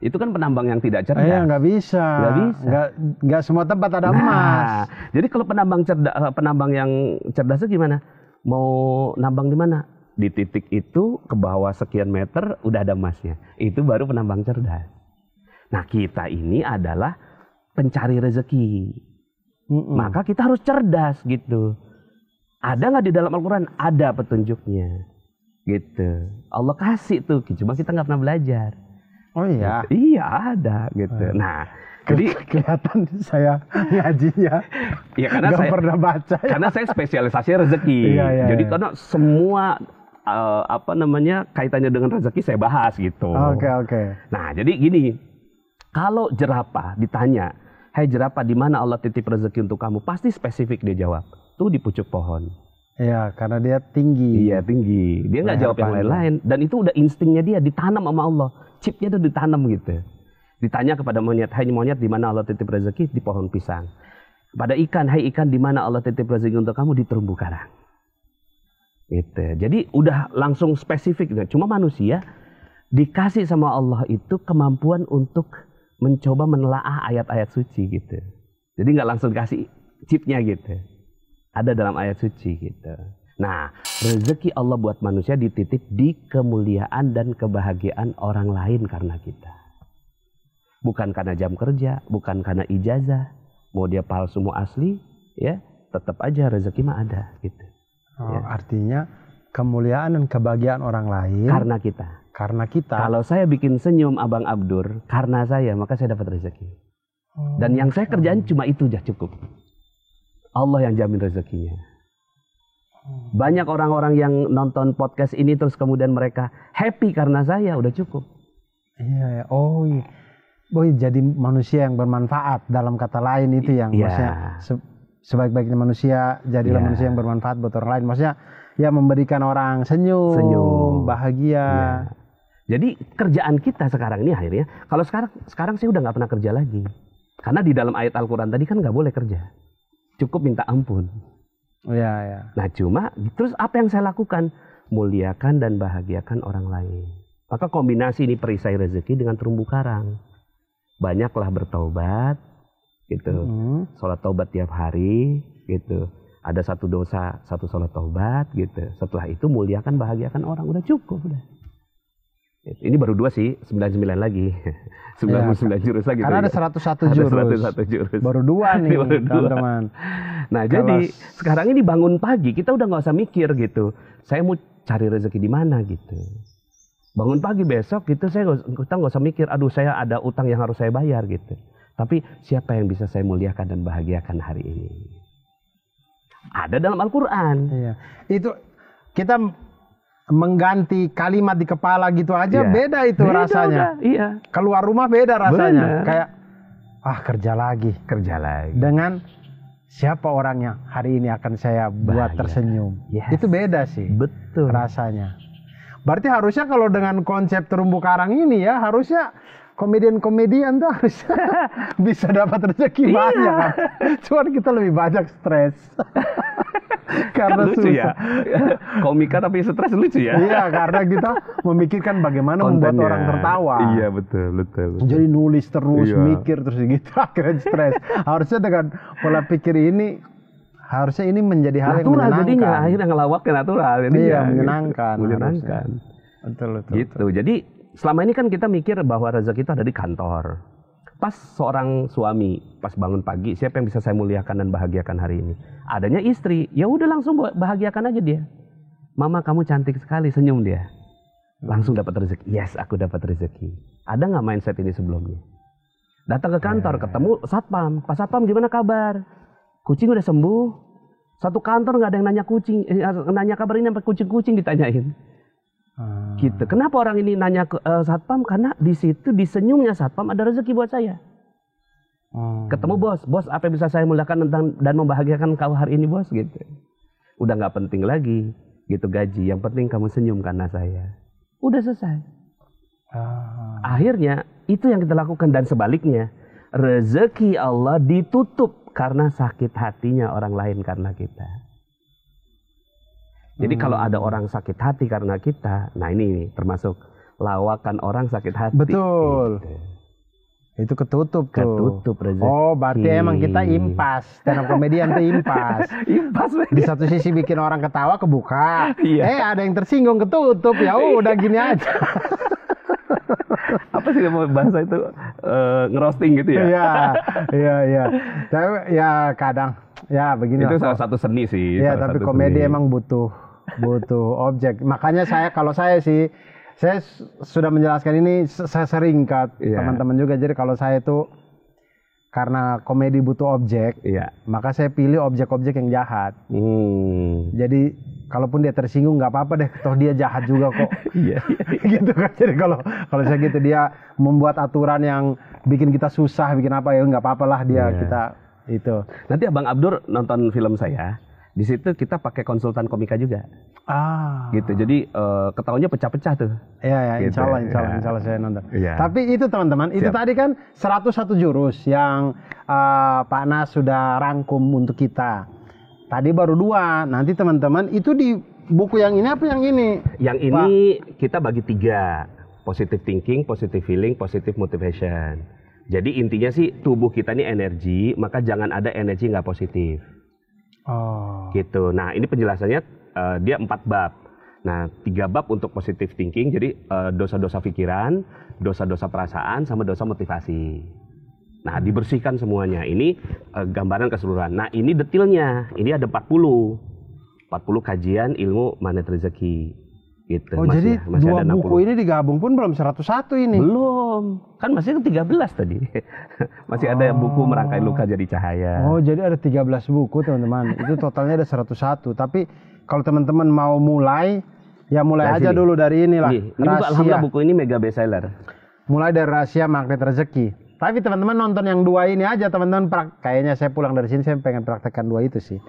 Itu kan penambang yang tidak cerdas. Nggak bisa. Nggak semua tempat ada emas. Jadi kalau penambang yang cerdasnya gimana? Mau nambang di mana? Di titik itu ke bawah sekian meter udah ada emasnya. Itu baru penambang cerdas. Nah kita ini adalah pencari rezeki. Maka kita harus cerdas gitu. Ada nggak di dalam Al-Quran? Ada petunjuknya. Gitu. Allah kasih tuh, cuma kita nggak pernah belajar. Oh iya? Iya ada gitu. Nah, jadi kelihatan saya ngajinya. Ya karena nggak saya pernah baca. Ya. Karena saya spesialisasi rezeki. Jadi karena semua kaitannya dengan rezeki saya bahas gitu. Oke. Nah, jadi gini. Kalau jerapah ditanya, "Hai jerapah, di mana Allah titip rezeki untuk kamu?" Pasti spesifik dia jawab. Tuh di pucuk pohon. Iya, karena dia tinggi. Iya, tinggi. Dia nggak jawab yang lain-lain. Dan itu udah instingnya dia, ditanam sama Allah. Chipnya tuh ditanam gitu. Ditanya kepada monyet, "Hai monyet, di mana Allah titip rezeki?" Di pohon pisang. Kepada ikan, "Hai ikan, di mana Allah titip rezeki untuk kamu?" Di terumbu karang. Gitu. Jadi udah langsung spesifik. Cuma manusia dikasih sama Allah itu kemampuan untuk mencoba menelaah ayat-ayat suci gitu. Jadi nggak langsung kasih chipnya gitu. Ada dalam ayat suci gitu. Nah, rezeki Allah buat manusia dititip di kemuliaan dan kebahagiaan orang lain karena kita. Bukan karena jam kerja, bukan karena ijazah. Mau dia palsu mau asli, ya tetap aja rezeki mah ada gitu. Ya. Artinya kemuliaan dan kebahagiaan orang lain karena kita. Karena kita. Kalau saya bikin senyum Abang Abdur karena saya, maka saya dapat rezeki. Dan yang saya kerjain cuma itu aja cukup. Allah yang jamin rezekinya. Banyak orang-orang yang nonton podcast ini terus kemudian mereka happy karena saya, udah cukup. Iya. Oh, jadi manusia yang bermanfaat, dalam kata lain itu yang maksudnya sebaik-baiknya manusia jadilah manusia yang bermanfaat buat orang lain. Maksudnya ya memberikan orang senyum, bahagia. Jadi kerjaan kita sekarang ini akhirnya, kalau sekarang saya udah nggak pernah kerja lagi. Karena di dalam ayat Al-Quran tadi kan nggak boleh kerja. Cukup minta ampun. Iya. Nah cuma, terus apa yang saya lakukan? Muliakan dan bahagiakan orang lain. Maka kombinasi ini perisai rezeki dengan terumbu karang. Banyaklah bertaubat, gitu. Sholat taubat tiap hari, gitu. Ada satu dosa, satu sholat taubat, gitu. Setelah itu muliakan, bahagiakan orang. Udah cukup, udah. Ini baru 2 sih, 99 lagi. 99 jurus lagi. Karena ada 101 jurus. 101 jurus. Baru 2 nih, teman-teman. Nah, jadi sekarang ini bangun pagi, kita udah nggak usah mikir gitu. Saya mau cari rezeki di mana gitu. Bangun pagi besok gitu, kita nggak usah mikir, aduh saya ada utang yang harus saya bayar gitu. Tapi siapa yang bisa saya muliakan dan bahagiakan hari ini? Ada dalam Al-Quran. Iya. Itu kita mengganti kalimat di kepala gitu aja beda itu rasanya. Iya. Keluar rumah beda rasanya. Kayak kerja lagi. Dengan siapa orangnya hari ini akan saya buat tersenyum. Itu beda sih. Betul. Rasanya. Berarti harusnya kalau dengan konsep terumbu karang ini ya harusnya komedian tuh harusnya bisa dapat rezeki banyak kan. Cuman kita lebih banyak stres. Karena kan lucu ya. Komika tapi stres lucu ya. Iya, karena kita memikirkan bagaimana membuat orang tertawa. Iya, betul. Jadi nulis terus, mikir terus gitu, akhirnya stres. Harusnya dengan pola pikir ini, harusnya ini menjadi hal yang menyenangkan. Jadinya akhirnya ngelawaknya natural. Iya, menyenangkan. Betul. Gitu. Jadi selama ini kan kita mikir bahwa rezeki itu ada di kantor. Pas seorang suami, pas bangun pagi, siapa yang bisa saya muliakan dan bahagiakan hari ini? Adanya istri, ya udah langsung bahagiakan aja dia. Mama kamu cantik sekali, senyum dia. Langsung dapat rezeki. Yes, aku dapat rezeki. Ada nggak mindset ini sebelumnya? Datang ke kantor, ketemu satpam. Pak satpam gimana kabar? Kucing udah sembuh. Satu kantor nggak ada yang nanya kucing, nanya kabar ini sampai kucing-kucing ditanyain. Gitu. Kenapa orang ini nanya ke satpam? Karena di situ di senyumnya satpam ada rezeki buat saya. Ketemu bos apa yang bisa saya muliakan dan membahagiakan kau hari ini bos gitu. Udah nggak penting lagi gitu gaji. Yang penting kamu senyum karena saya. Udah selesai. Akhirnya itu yang kita lakukan dan sebaliknya rezeki Allah ditutup karena sakit hatinya orang lain karena kita. Jadi kalau ada orang sakit hati karena kita, nah ini termasuk lawakan orang sakit hati. Betul. Gitu. Itu ketutup tuh. Ketutup rezeki. Oh, berarti emang kita impas. Stand up komedian tuh impas. Impas. Di satu sisi bikin orang ketawa kebuka. Iya. Ada yang tersinggung ketutup. Ya udah gini aja. apa sih bahasa itu ngerosting gitu ya? Iya. Tapi ya kadang ya begini. Itu salah satu seni sih. Iya, tapi komedi seni. Emang butuh objek. Makanya kalau saya sih, saya sudah menjelaskan ini, saya sering ke teman-teman juga. Jadi kalau saya itu karena komedi butuh objek, maka saya pilih objek-objek yang jahat. Jadi kalaupun dia tersinggung nggak apa-apa deh, toh dia jahat juga kok. Gitu kan. Jadi kalau saya gitu, dia membuat aturan yang bikin kita susah, bikin apa ya nggak apa-apa lah dia kita itu. Nanti Abang Abdur nonton film saya, di situ kita pakai konsultan komika juga. Gitu. Jadi ketahuannya pecah-pecah tuh. Iya, gitu. Insya Allah saya nonton. Tapi itu teman-teman, itu tadi kan 101 jurus yang Pak Nas sudah rangkum untuk kita. Tadi baru 2. Nanti teman-teman itu di buku yang ini apa yang ini? Yang ini kita bagi 3. Positive thinking, positive feeling, positive motivation. Jadi intinya sih tubuh kita ini energi, maka jangan ada energi nggak positif. Gitu. Nah ini penjelasannya dia 4 bab. Nah 3 bab untuk positive thinking, jadi dosa-dosa pikiran, dosa-dosa perasaan, sama dosa motivasi. Nah dibersihkan semuanya. Ini gambaran keseluruhan. Nah ini detailnya. Ini ada 40 kajian ilmu magnet rezeki. Gitu. Jadi masih 2 ada buku ini digabung pun belum 101 ini? Belum. Kan masih 13 tadi. Masih ada buku Merangkai Luka Jadi Cahaya. Jadi ada 13 buku teman-teman. Itu totalnya ada 101. Tapi kalau teman-teman mau mulai, ya mulai aja dulu dari inilah. Ini alhamdulillah buku ini mega bestseller. Mulai dari Rahasia Magnet Rezeki. Tapi teman-teman nonton yang 2 ini aja teman-teman. Kayaknya saya pulang dari sini saya pengen praktekkan 2 itu sih.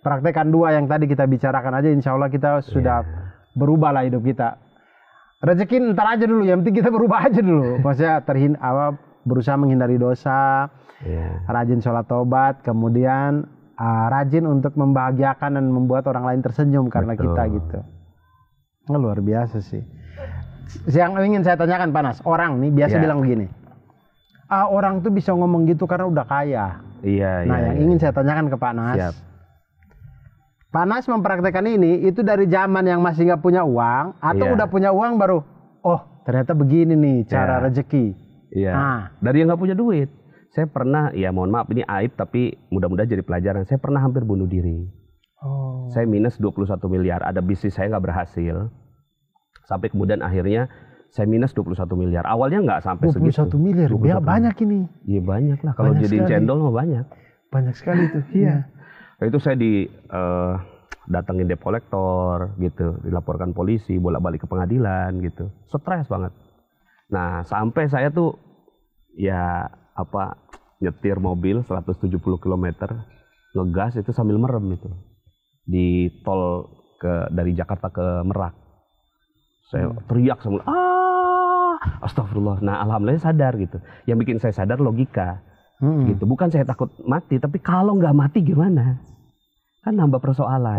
Praktekkan 2 yang tadi kita bicarakan aja, insya Allah kita sudah berubah lah hidup kita. Rezeki ntar aja dulu, yang penting kita berubah aja dulu. Maksudnya berusaha menghindari dosa, rajin sholat tobat, kemudian rajin untuk membahagiakan dan membuat orang lain tersenyum karena kita gitu. Luar biasa sih. Yang ingin saya tanyakan Pak Nas, orang nih biasa bilang begini, orang tuh bisa ngomong gitu karena udah kaya. Yang ingin saya tanyakan ke Pak Nas, Pak Nas mempraktekkan ini itu dari zaman yang masih nggak punya uang atau udah punya uang baru, ternyata begini nih cara rezeki. Dari yang nggak punya duit. Saya pernah, ya mohon maaf ini aib tapi mudah-mudahan jadi pelajaran. Saya pernah hampir bunuh diri. Saya minus 21 miliar, ada bisnis saya nggak berhasil. Sampai kemudian akhirnya saya minus 21 miliar. Awalnya nggak sampai 21 segitu. Miliar, banyak ini. Iya banyak lah, kalau jadiin cendol mah banyak. Banyak sekali itu. Iya. Itu saya datengin debt collector gitu, dilaporkan polisi, bolak-balik ke pengadilan gitu. Stres banget. Nah sampai saya tuh nyetir mobil 170 km ngegas itu sambil merem itu di tol dari Jakarta ke Merak. Saya teriak semua, astagfirullah. Nah alhamdulillah sadar gitu. Yang bikin saya sadar logika gitu. Bukan saya takut mati, tapi kalau nggak mati gimana? Kan nambah persoalan.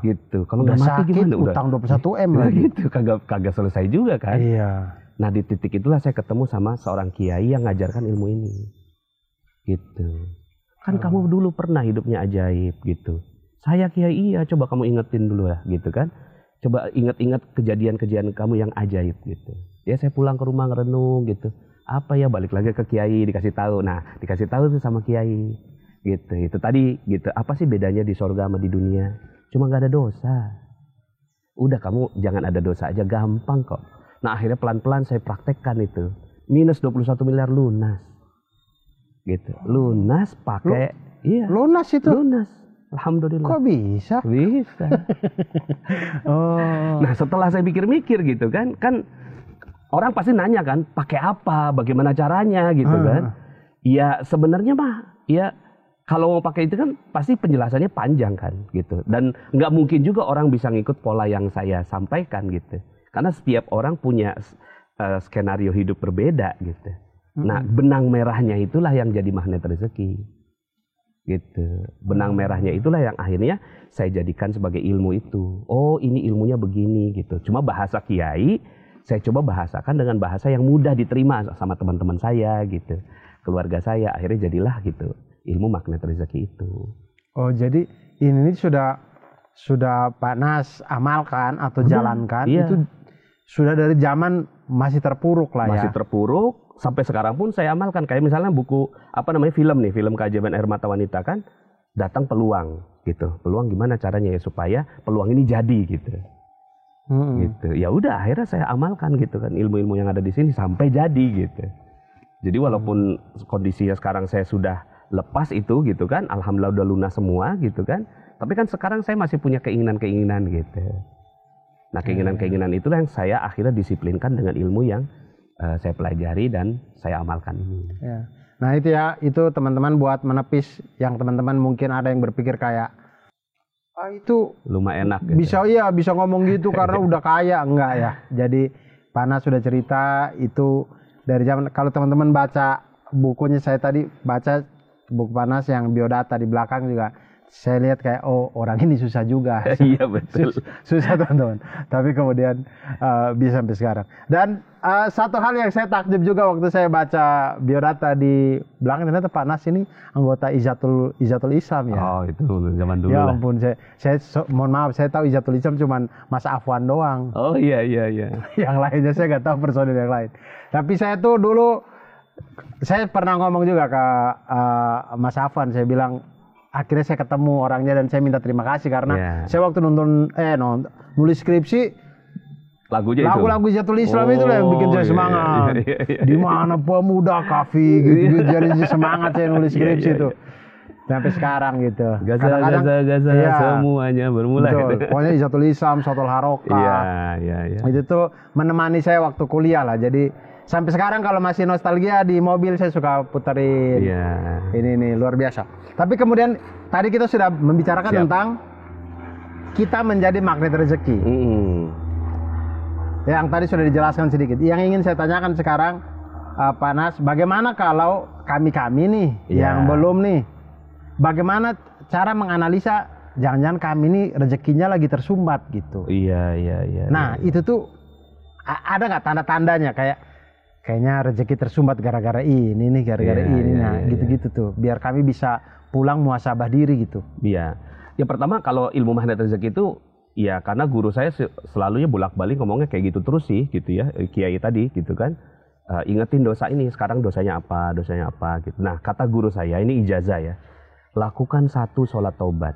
Gitu. Kalau nggak mati gimana? Utang 21 M lagi. Gitu. Kagak selesai juga kan? Nah di titik itulah saya ketemu sama seorang kiai yang ngajarkan ilmu ini. Gitu. Kan kamu dulu pernah hidupnya ajaib gitu. Saya kiai, coba kamu ingetin dulu lah gitu kan. Coba ingat-ingat kejadian-kejadian kamu yang ajaib gitu. Ya saya pulang ke rumah ngerenung gitu. Apa ya, balik lagi ke kiai, dikasih tahu. Nah dikasih tahu tuh sama kiai. Gitu. Itu tadi gitu. Apa sih bedanya di sorga sama di dunia? Cuma nggak ada dosa. Udah kamu jangan ada dosa aja, gampang kok. Nah akhirnya pelan-pelan saya praktekkan itu. Minus 21 miliar lunas. Gitu. Lunas pakai lunas itu. Lunas. Alhamdulillah. Kok bisa? Bisa. Nah, setelah saya mikir-mikir gitu kan orang pasti nanya kan, pakai apa? Bagaimana caranya gitu kan? Ya sebenarnya mah ya kalau mau pakai itu kan pasti penjelasannya panjang kan gitu. Dan nggak mungkin juga orang bisa ngikut pola yang saya sampaikan gitu. Karena setiap orang punya skenario hidup berbeda gitu. Nah, benang merahnya itulah yang jadi magnet rezeki. Gitu. Benang merahnya itulah yang akhirnya saya jadikan sebagai ilmu itu. Oh, ini ilmunya begini gitu. Cuma bahasa kiai saya coba bahasakan dengan bahasa yang mudah diterima sama teman-teman saya gitu. Keluarga saya, akhirnya jadilah gitu ilmu magnet rezeki itu. Oh, jadi ini sudah Pak Nas amalkan atau jalankan itu sudah dari zaman masih terpuruk lah masih terpuruk. Sampai sekarang pun saya amalkan. Kayak misalnya buku film Keajaiban Air Mata Wanita kan, datang peluang gitu. Peluang gimana caranya ya supaya peluang ini jadi gitu. Gitu. Ya udah akhirnya saya amalkan gitu kan ilmu-ilmu yang ada di sini sampai jadi gitu. Jadi walaupun kondisinya sekarang saya sudah lepas itu gitu kan, alhamdulillah udah lunas semua gitu kan. Tapi kan sekarang saya masih punya keinginan-keinginan gitu. Nah keinginan-keinginan itulah yang saya akhirnya disiplinkan dengan ilmu yang saya pelajari dan saya amalkan ini. Ya. Nah itu teman-teman buat menepis yang teman-teman mungkin ada yang berpikir kayak itu lumayan enak gitu. Bisa ngomong gitu karena udah kaya. Enggak ya. Jadi Panas sudah cerita itu dari zaman, kalau teman-teman baca bukunya, saya tadi baca buku Panas yang biodata di belakang juga, saya lihat kayak orang ini susah juga. Iya betul. Susah teman-teman. Tapi kemudian bisa sampai sekarang. Dan satu hal yang saya takjub juga waktu saya baca biodata di belakang, ternyata Pak Nas ini anggota Izatul Islam ya. Oh itu zaman dulu ya lah. Ampun, saya mohon maaf, saya tahu Izatul Islam cuman Mas Afwan doang. Oh iya. Yang lainnya saya nggak tahu personil yang lain. Tapi saya tuh dulu, saya pernah ngomong juga ke Mas Afwan, saya bilang, akhirnya saya ketemu orangnya dan saya minta terima kasih karena saya waktu nulis skripsi lagu-lagu Izatul Islam itu lah yang bikin saya semangat. Di mana pemuda kafi gitu, jadi semangat saya nulis skripsi itu. Sampai sekarang gitu. Gaza semuanya bermula. Betul. Pokoknya Izatul Islam, Sotul Harokat. Iya. Itu tuh menemani saya waktu kuliah lah. Jadi sampai sekarang kalau masih nostalgia di mobil saya suka puterin. Ini nih luar biasa. Tapi kemudian tadi kita sudah membicarakan tentang kita menjadi magnet rezeki. Yang tadi sudah dijelaskan sedikit. Yang ingin saya tanyakan sekarang, Panas, bagaimana kalau kami nih yang belum nih, bagaimana cara menganalisa jangan-jangan kami ini rezekinya lagi tersumbat gitu. Iya. Nah itu tuh ada nggak tanda-tandanya kayaknya rezeki tersumbat gara-gara ini nih, gara-gara ini. Nah gitu-gitu tuh, biar kami bisa pulang muhasabah diri gitu. Iya. Yang pertama kalau ilmu magnet rezeki itu, ya karena guru saya selalunya bolak-balik ngomongnya kayak gitu terus sih gitu ya, kiai tadi gitu kan. Ingetin dosa ini, sekarang dosanya apa gitu. Nah kata guru saya, ini ijazah ya, lakukan 1 sholat taubat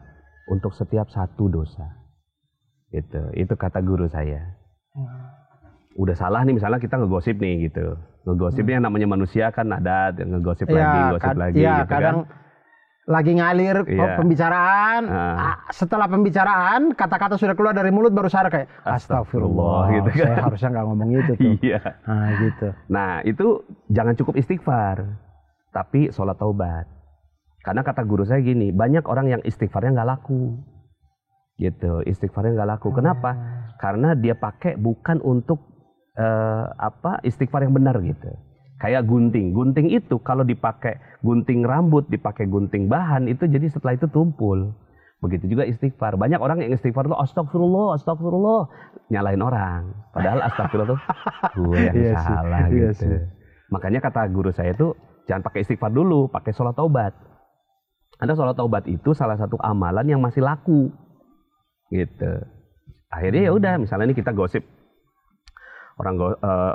untuk setiap 1 dosa. Gitu. Itu kata guru saya. Udah salah nih misalnya kita ngegosip nih gitu. Ngegosipnya namanya manusia kan ada ngegosip lagi gitu kadang kan. Lagi ngalir pembicaraan, setelah pembicaraan kata-kata sudah keluar dari mulut baru sadar kayak astagfirullah gitu kan. Saya harusnya nggak ngomong itu tuh. Nah gitu. Nah itu jangan cukup istighfar, tapi sholat taubat. Karena kata guru saya gini, banyak orang yang istighfarnya nggak laku. Gitu, istighfarnya nggak laku. Kenapa? Karena dia pakai bukan untuk istighfar yang benar gitu. Kayak gunting itu kalau dipakai gunting rambut, dipakai gunting bahan itu jadi setelah itu tumpul. Begitu juga istighfar. Banyak orang yang istighfar tuh astagfirullah, nyalain orang. Padahal astagfirullah tuh gue yang salah gitu. Makanya kata guru saya tuh jangan pakai istighfar dulu, pakai sholat taubat. Karena sholat taubat itu salah satu amalan yang masih laku. Gitu. Akhirnya ya udah, misalnya ini kita gosip. Orang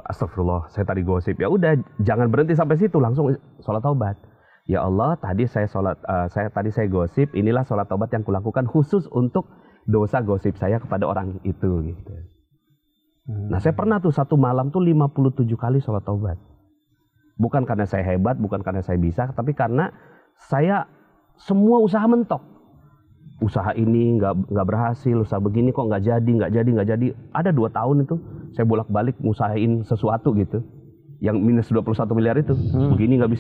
astagfirullah, saya tadi gosip. Ya udah, jangan berhenti sampai situ, langsung sholat taubat. Ya Allah, tadi saya gosip, inilah sholat taubat yang kulakukan khusus untuk dosa gosip saya kepada orang itu gitu. Nah, saya pernah tuh satu malam tuh 57 kali sholat taubat. Bukan karena saya hebat, bukan karena saya bisa, tapi karena saya semua usaha mentok. Usaha ini nggak berhasil, usaha begini kok nggak jadi. Ada 2 tahun itu saya bolak-balik ngusahain sesuatu gitu, yang minus 21 miliar itu, begini nggak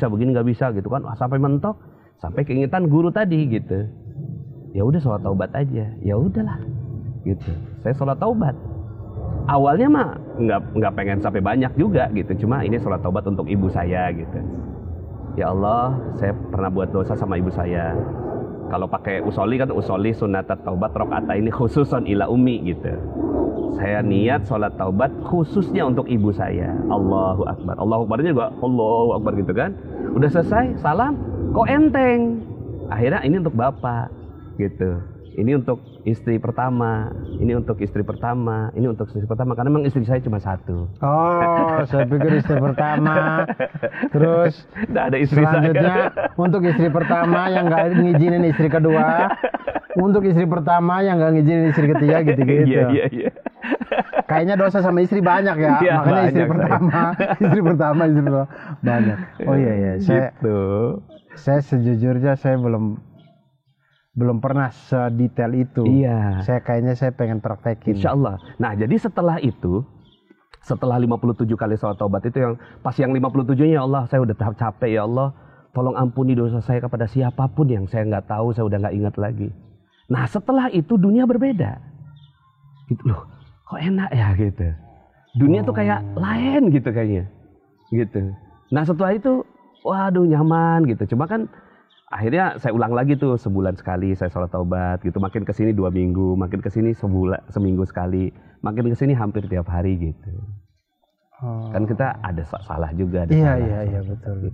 bisa gitu kan, sampai mentok, sampai keingetan guru tadi gitu. Ya udah sholat taubat aja, ya udahlah, gitu. Saya sholat taubat. Awalnya mah nggak pengen sampai banyak juga gitu, cuma ini sholat taubat untuk ibu saya gitu. Ya Allah, saya pernah buat dosa sama ibu saya. Kalau pakai usoli kan sunatat taubat rokaat ini khususon ila umi gitu. Saya niat sholat taubat khususnya untuk ibu saya. Allahu Akbar. Allahu Akbarnya juga Allahu Akbar gitu kan. Udah selesai, salam, kok enteng. Akhirnya ini untuk bapak gitu. Ini untuk istri pertama, ini untuk istri pertama, ini untuk istri pertama. Karena memang istri saya cuma satu. Oh, saya pikir istri pertama. Terus Nggak ada istri selanjutnya saya. untuk istri pertama yang nggak ngizinin istri kedua, untuk istri pertama yang nggak ngizinin istri ketiga gitu-gitu. Iya. Kayaknya dosa sama istri banyak ya, Iya, makanya istri banyak, pertama, istri pertama banyak. Oh iya, Gitu. saya sejujurnya saya belum pernah sedetail itu. Iya. Saya pengen praktekin. Insya Allah. Nah, jadi setelah itu, setelah 57 kali sholat taubat itu, yang pas yang 57-nya, ya Allah, saya udah capek, ya Allah, tolong ampuni dosa saya kepada siapapun yang saya nggak tahu, saya udah nggak ingat lagi. Nah, setelah itu dunia berbeda. Gitu loh, kok enak ya gitu. Dunia tuh kayak lain gitu kayaknya. Gitu. Nah, setelah itu, waduh nyaman gitu. Cuma kan akhirnya saya ulang lagi tuh sebulan sekali saya sholat taubat gitu. Makin kesini 2 minggu, makin kesini seminggu sekali, makin kesini hampir tiap hari gitu. Kan kita ada salah juga. Ada Iya betul.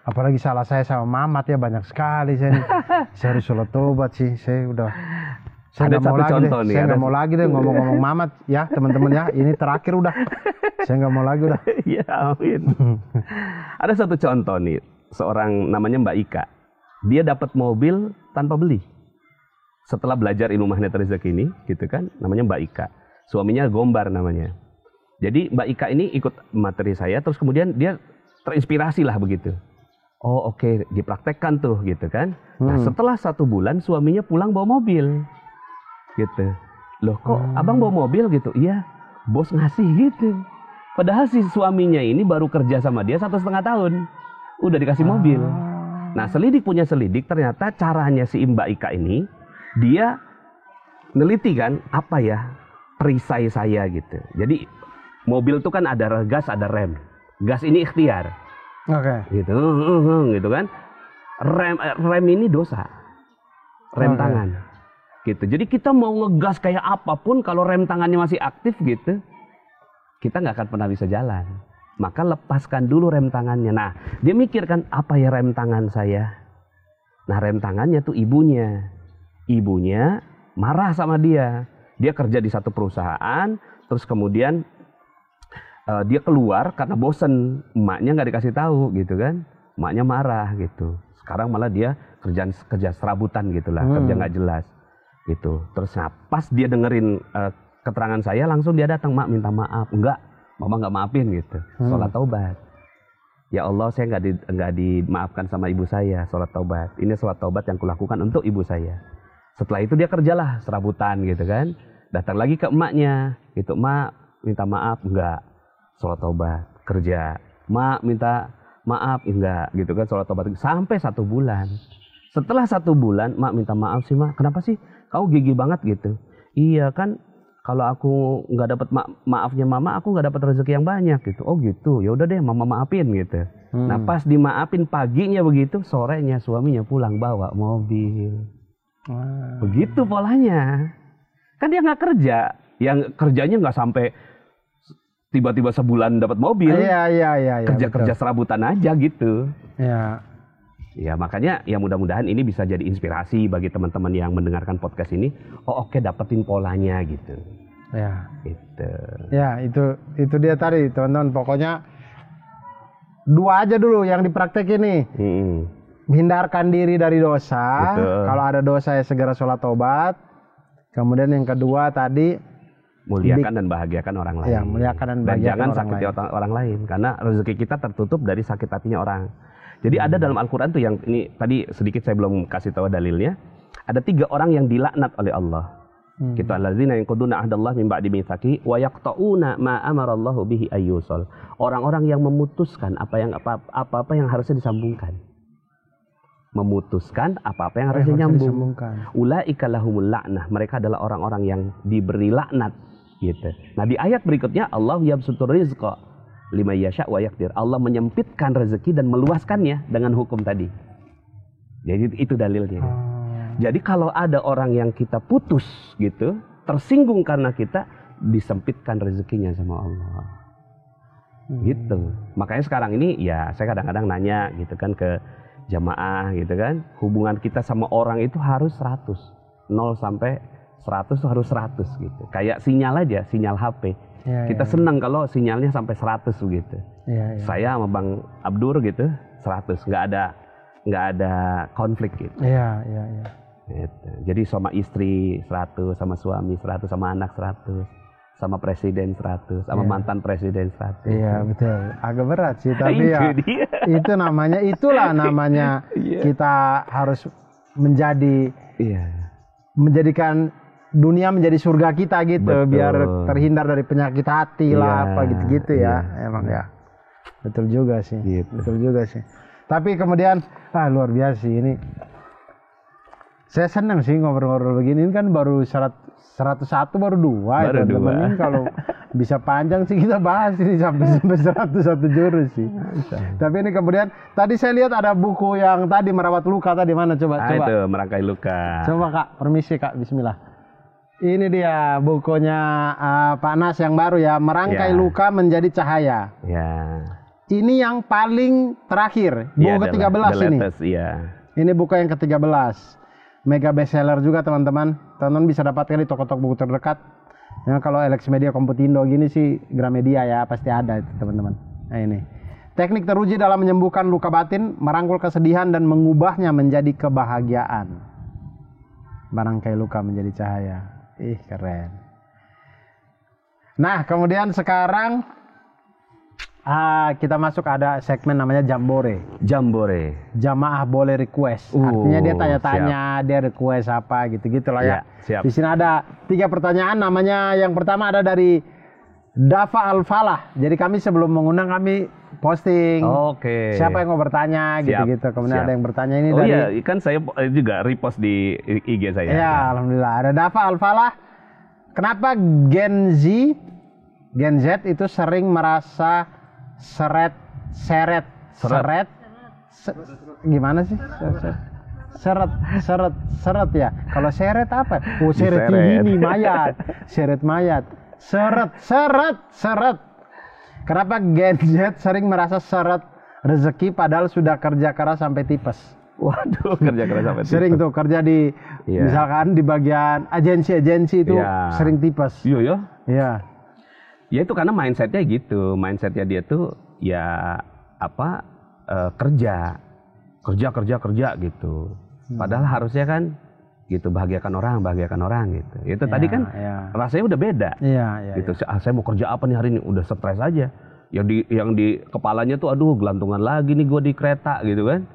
Apalagi salah saya sama Mamat ya banyak sekali saya. Saya harus sholat taubat sih. Saya nggak mau lagi deh. Saya nggak mau lagi deh ngomong-ngomong Mamat ya teman-teman ya. Ini terakhir udah. Saya nggak mau lagi udah. Ya amin. Ada satu contoh nih. Seorang namanya Mbak Ika, dia dapat mobil tanpa beli. Setelah belajar ilmu magnet rezeki ini, gitu kan, namanya Mbak Ika. Suaminya Gombar namanya. Jadi Mbak Ika ini ikut materi saya, terus kemudian dia terinspirasi lah begitu. Oh oke, dipraktekkan tuh, gitu kan. Nah setelah 1 bulan suaminya pulang bawa mobil, gitu. Loh kok abang bawa mobil gitu? Iya, bos ngasih gitu. Padahal si suaminya ini baru kerja sama dia 1,5 tahun. Udah dikasih mobil. Nah selidik punya selidik, ternyata caranya si Mbak Ika ini, dia neliti kan, apa ya perisai saya gitu. Jadi mobil itu kan ada gas, ada rem. Gas ini ikhtiar. Oke. Gitu, gitu kan. Rem ini dosa. Rem tangan. Gitu. Jadi kita mau ngegas kayak apapun, kalau rem tangannya masih aktif gitu, kita nggak akan pernah bisa jalan. Maka lepaskan dulu rem tangannya. Nah, dia mikir kan, apa ya rem tangan saya? Nah, rem tangannya tuh ibunya. Ibunya marah sama dia. Dia kerja di satu perusahaan, terus kemudian dia keluar karena bosen. Emaknya nggak dikasih tahu gitu kan. Emaknya marah gitu. Sekarang malah dia kerja serabutan gitulah, kerja nggak jelas gitu. Terus pas dia dengerin keterangan saya, langsung dia datang, Mak minta maaf. Enggak, Mama nggak maafin gitu. Sholat taubat. Ya Allah, saya nggak dimaafkan sama ibu saya. Sholat taubat. Ini sholat taubat yang kulakukan untuk ibu saya. Setelah itu dia kerjalah serabutan gitu kan. Datang lagi ke emaknya, gitu. Mak minta maaf, enggak. Sholat taubat, kerja. Mak minta maaf, enggak, gitu kan. Sholat taubat sampai 1 bulan. Setelah 1 bulan, Mak minta maaf sih Mak. Kenapa sih? Kau gigih banget gitu. Iya kan. Kalau aku nggak dapat maafnya Mama, aku nggak dapat rezeki yang banyak gitu. Oh gitu, ya udah deh Mama maafin gitu. Nah pas dimaafin paginya begitu, sorenya suaminya pulang bawa mobil. Begitu polanya. Kan dia nggak kerja, yang kerjanya nggak sampai tiba-tiba sebulan dapat mobil. Iya. Kerja serabutan aja gitu. Iya. Ya makanya ya mudah-mudahan ini bisa jadi inspirasi bagi teman-teman yang mendengarkan podcast ini. Oh oke, dapetin polanya gitu. Ya. Gitu. Ya itu dia tadi teman-teman. Pokoknya 2 aja dulu yang dipraktekin nih. Hindarkan diri dari dosa. Betul. Kalau ada dosa ya segera sholat taubat. Kemudian yang kedua tadi muliakan dan bahagiakan orang lain. Ya, muliakan dan bahagiakan jangan orang sakiti lain. orang lain, karena rezeki kita tertutup dari sakit hatinya orang. Jadi ada dalam Al-Quran tuh yang ini tadi sedikit saya belum kasih tahu dalilnya. Ada 3 orang yang dilaknat oleh Allah. Gitu, alladzina yanquduna ahdallahi min ba'di mitsaqi wa yaqta'una ma amarallahu bihi ayyusal. Orang-orang yang memutuskan apa-apa yang harusnya disambungkan. Memutuskan apa-apa yang harusnya nyambung. Ulaika lahumul la'nah. Mereka adalah orang-orang yang diberi laknat gitu. Nah, di ayat berikutnya Allah yabsutur rizqa lima yasha wa yaqdir. Allah menyempitkan rezeki dan meluaskannya dengan hukum tadi. Jadi itu dalilnya. Jadi kalau ada orang yang kita putus gitu, tersinggung karena kita, disempitkan rezekinya sama Allah. Gitu. Makanya sekarang ini ya saya kadang-kadang nanya gitu kan ke jamaah gitu kan. Hubungan kita sama orang itu harus 100. 0 sampai 100 tuh harus 100 gitu. Kayak sinyal aja, sinyal HP. Kita senang kalau sinyalnya sampai 100 begitu. Saya sama Bang Abdur gitu 100, nggak ada konflik gitu. Gitu. Jadi sama istri 100, sama suami 100, sama anak 100, sama presiden 100, sama mantan presiden 100. Iya betul, agak berat sih tapi ya itu namanya, itulah namanya kita harus menjadikan dunia menjadi surga kita gitu. Betul. Biar terhindar dari penyakit hati lah apa gitu-gitu ya. Emang ya betul juga sih gitu. Betul juga sih. Tapi kemudian luar biasa sih ini. Saya senang sih ngobrol-ngobrol begini. Ini kan baru 101 baru 2 teman-teman. Ini kalau bisa panjang sih kita bahas ini sampai 101 jurus sih. Tapi ini kemudian tadi saya lihat ada buku yang tadi merawat luka tadi, mana coba. Itu merangkai luka. Coba Kak, permisi Kak, bismillah. Ini dia bukunya Pak Nas yang baru ya, Merangkai Luka Menjadi Cahaya. Ini yang paling terakhir, buku ke-13 ini. Ini buku yang ke-13. Mega bestseller juga teman-teman. Teman-teman bisa dapatkan di toko-toko buku terdekat. Ya, kalau Alex Media, Komputindo gini sih, Gramedia ya pasti ada itu teman-teman. Nah ini. Teknik teruji dalam menyembuhkan luka batin, merangkul kesedihan dan mengubahnya menjadi kebahagiaan. Merangkai luka menjadi cahaya. Ih, keren. Nah, kemudian sekarang kita masuk, ada segmen namanya Jambore. Jamaah boleh request. Artinya dia tanya-tanya, dia request apa gitu-gitu lah ya. Siap. Di sini ada 3 pertanyaan. Namanya yang pertama ada dari Dafa Al-Falah. Jadi kami sebelum mengundang kami posting. Siapa yang mau bertanya gitu-gitu. Kemudian ada yang bertanya ini dari. Kan saya juga repost di IG saya. Ya, alhamdulillah. Ada Dafa Al-Falah. Kenapa Gen Z itu sering merasa seret gimana sih? Seret ya. Kalau seret apa? Seret ini mayat. Seret mayat. Seret. Kenapa Gen Z sering merasa seret rezeki padahal sudah kerja keras sampai tipes? Waduh, kerja keras sampai tipes. Sering tuh kerja di misalkan di bagian agensi itu sering tipes. Iya. Ya itu karena mindsetnya gitu. Mindsetnya dia tuh kerja gitu. Padahal harusnya kan gitu, bahagiakan orang gitu. Itu tadi kan rasanya udah beda. Gitu. Saya mau kerja apa nih hari ini, udah stres aja. Yang di kepalanya tuh aduh gelantungan lagi nih gue di kereta gitu kan.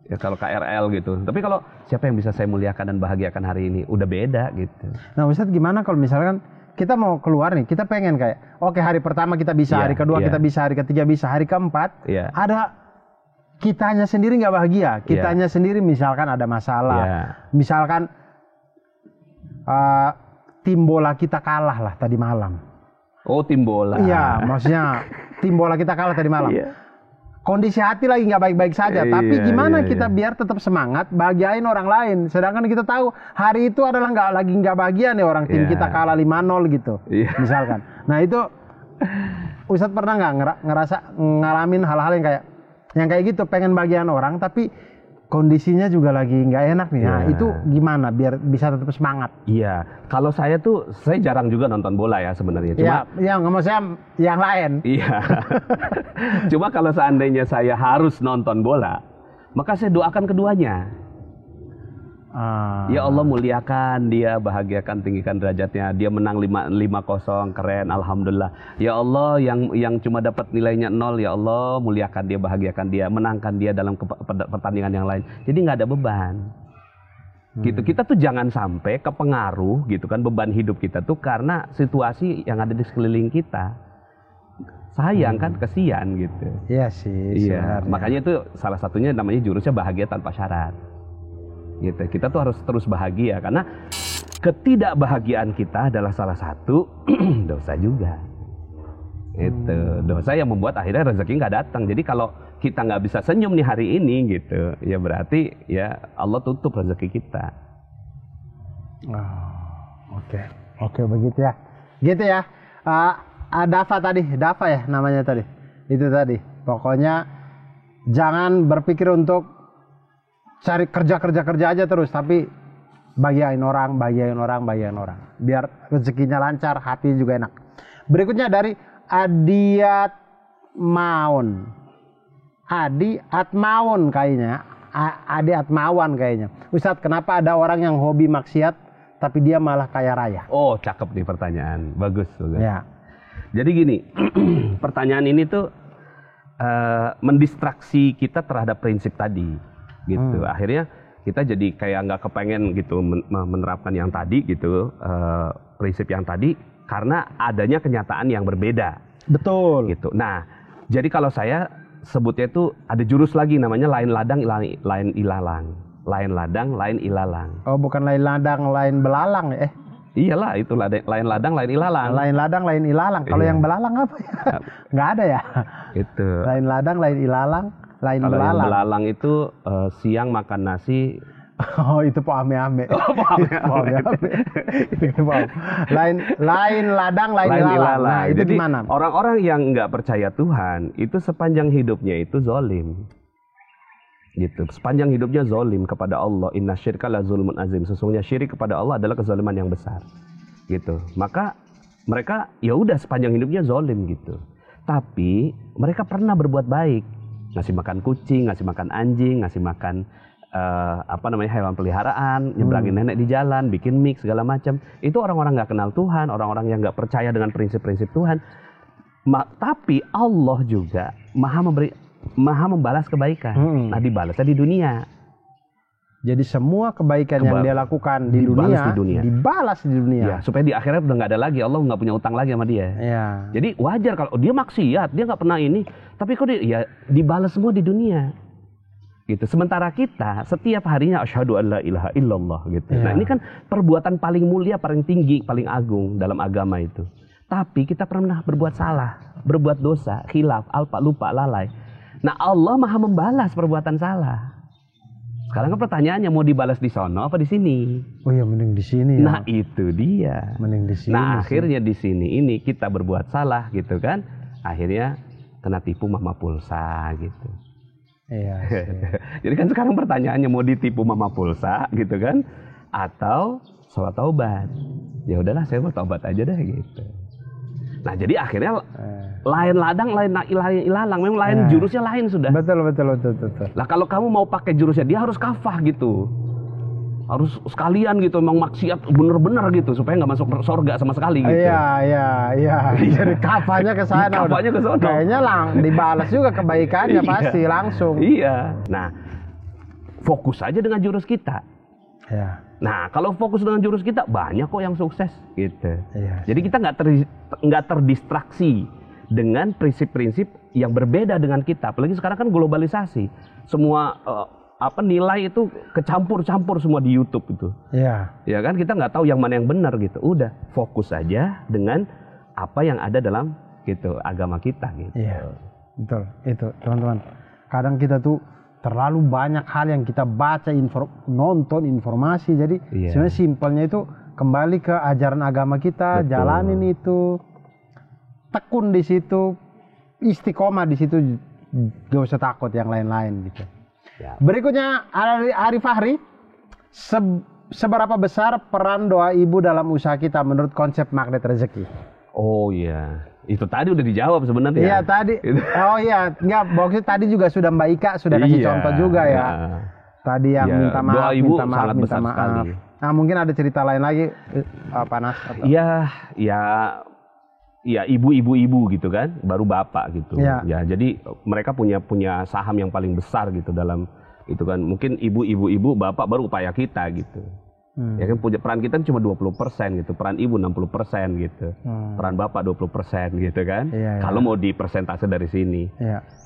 Ya kalau KRL gitu. Tapi kalau siapa yang bisa saya muliakan dan bahagiakan hari ini, udah beda gitu. Nah Ustadz, gimana kalau misalkan kita mau keluar nih, kita pengen kayak hari pertama kita bisa, hari kedua kita bisa, hari ketiga bisa, hari keempat ada kitanya sendiri nggak bahagia, kitanya sendiri misalkan ada masalah, misalkan tim bola kita kalah lah tadi malam. Tim bola. Iya, maksudnya tim bola kita kalah tadi malam. Kondisi hati lagi nggak baik-baik saja, tapi gimana kita biar tetap semangat, bahagiain orang lain. Sedangkan kita tahu hari itu adalah nggak bahagia nih orang tim kita kalah 5-0 gitu, misalkan. Nah itu Ustadz pernah nggak ngerasa ngalamin hal-hal yang kayak gitu, pengen bahagian orang tapi kondisinya juga lagi nggak enak nih. Nah itu gimana biar bisa tetap semangat? Kalau saya jarang juga nonton bola ya sebenarnya. Cuma nggak mau saya yang lain. Cuma kalau seandainya saya harus nonton bola, maka saya doakan keduanya. Ya Allah, muliakan dia, bahagiakan, tinggikan derajatnya. Dia menang 5-0, keren, alhamdulillah. Ya Allah, yang cuma dapat nilainya 0, ya Allah, muliakan dia, bahagiakan dia, menangkan dia dalam pertandingan yang lain. Jadi nggak ada beban. Gitu. Kita tuh jangan sampai kepengaruh gitu kan, beban hidup kita tuh karena situasi yang ada di sekeliling kita. Sayang kan, kesian gitu. Iya sih. Makanya itu salah satunya namanya jurusnya bahagia tanpa syarat. Gitu. Kita tuh harus terus bahagia karena ketidakbahagiaan kita adalah salah satu dosa juga. Itu dosa yang membuat akhirnya rezeki nggak datang. Jadi kalau kita nggak bisa senyum nih hari ini gitu, ya berarti ya Allah tutup rezeki kita. Oke, begitu ya. Gitu ya. Dafa ya namanya tadi. Itu tadi. Pokoknya jangan berpikir untuk cari kerja aja terus, tapi bagian orang, biar rezekinya lancar, hati juga enak. Berikutnya dari Adi Atmawan kayaknya. Ustadz, kenapa ada orang yang hobi maksiat tapi dia malah kaya raya? Oh, cakep nih pertanyaan, bagus. Ya. Jadi gini, pertanyaan ini tuh mendistraksi kita terhadap prinsip tadi, gitu. Akhirnya kita jadi kayak nggak kepengen gitu menerapkan yang tadi gitu, prinsip yang tadi karena adanya kenyataan yang berbeda. Betul. Gitu. Nah, jadi kalau saya sebutnya itu ada jurus lagi namanya lain ladang lain ilalang. Lain ladang lain ilalang. Oh, bukan lain ladang lain belalang ya? Iyalah, itu lain ladang lain ilalang. Lain ladang lain ilalang. Kalau yang belalang apa ya? Nggak ada ya? Itu. Lain ladang lain ilalang, lain kalau belalang. Yang belalang itu siang makan nasi. Oh, itu po ame-ame. Oh, po ame-ame. Lain ladang lain ilalang. Nah, itu jadi gimana? Orang-orang yang nggak percaya Tuhan itu sepanjang hidupnya itu zolim. Gitu. Sepanjang hidupnya zolim kepada Allah. Inna syirka la zulmun azim. Sesungguhnya syirik kepada Allah adalah kezaliman yang besar. Gitu. Maka mereka ya udah sepanjang hidupnya zolim gitu. Tapi mereka pernah berbuat baik. Ngasih makan kucing, ngasih makan anjing, ngasih makan hewan peliharaan, nyebrangin nenek di jalan, bikin mix segala macam. Itu orang-orang nggak kenal Tuhan, orang-orang yang nggak percaya dengan prinsip-prinsip Tuhan. Tapi Allah juga maha membalas kebaikan. Nah, dibalasnya di dunia. Jadi semua kebaikan yang dia lakukan di dunia dibalas di dunia. Ya, supaya di akhirat udah nggak ada lagi, Allah nggak punya utang lagi sama dia. Ya. Jadi wajar kalau dia maksiat, dia nggak pernah ini, tapi kok dia ya dibalas semua di dunia. Gitu. Sementara kita setiap harinya asyhadu an la ilaha illallah gitu. Ya. Nah, ini kan perbuatan paling mulia, paling tinggi, paling agung dalam agama itu. Tapi kita pernah berbuat salah, berbuat dosa, khilaf, lupa, lalai. Nah, Allah maha membalas perbuatan salah. Sekarang kan pertanyaannya mau dibalas di sono apa di sini? Oh iya, mending di sini ya. Nah, itu dia. Mending di sini. Nah, akhirnya di sini ini kita berbuat salah gitu kan. Akhirnya kena tipu mama pulsa gitu. Iya. Jadi kan sekarang pertanyaannya mau ditipu mama pulsa gitu kan atau sholat taubat. Ya udahlah, saya mau taubat aja deh gitu. Nah, jadi akhirnya lain ladang, lain ilalang. Memang lain jurusnya lain sudah. Betul. Lah kalau kamu mau pakai jurusnya, dia harus kafah gitu. Harus sekalian gitu, memang maksiat bener-bener gitu supaya nggak masuk surga sama sekali gitu. Iya. Jadi kafahnya ke sana. Kafahnya ke sana. Kayaknya dibalas juga kebaikannya pasti langsung. Iya. Nah, fokus aja dengan jurus kita. Ya. Nah, kalau fokus dengan jurus kita banyak kok yang sukses gitu. Iya. Jadi kita nggak terdistraksi dengan prinsip-prinsip yang berbeda dengan kita. Apalagi sekarang kan globalisasi, semua nilai itu kecampur-campur semua di YouTube itu. Iya. Ya kan, kita nggak tahu yang mana yang benar gitu. Udah fokus aja dengan apa yang ada dalam gitu agama kita gitu. Iya. Betul. Itu teman-teman. Kadang kita tuh terlalu banyak hal yang kita baca, nonton informasi. Jadi sebenarnya simpelnya itu kembali ke ajaran agama kita. Betul. Jalanin itu, tekun di situ, istiqomah di situ, gak usah takut yang lain-lain gitu. Ya. Berikutnya Ari Fahri, seberapa besar peran doa ibu dalam usaha kita menurut konsep magnet rezeki? Oh iya, itu tadi udah dijawab sebenarnya. Iya tadi. Oh iya, enggak, maksudnya tadi juga sudah Mbak Ika sudah kasih contoh juga ya. Tadi yang minta maaf, doa ibu minta maaf, sangat minta besar maaf. sekali. Nah, mungkin ada cerita lain lagi, Panas? Iya, ibu-ibu gitu kan, baru bapak gitu. Ya, jadi mereka punya saham yang paling besar gitu dalam itu kan. Mungkin ibu, bapak baru upaya kita gitu. Ya kan, peran kita cuma 20% gitu, peran ibu 60% gitu, peran bapak 20% gitu kan. Kalau mau dipersentase dari sini,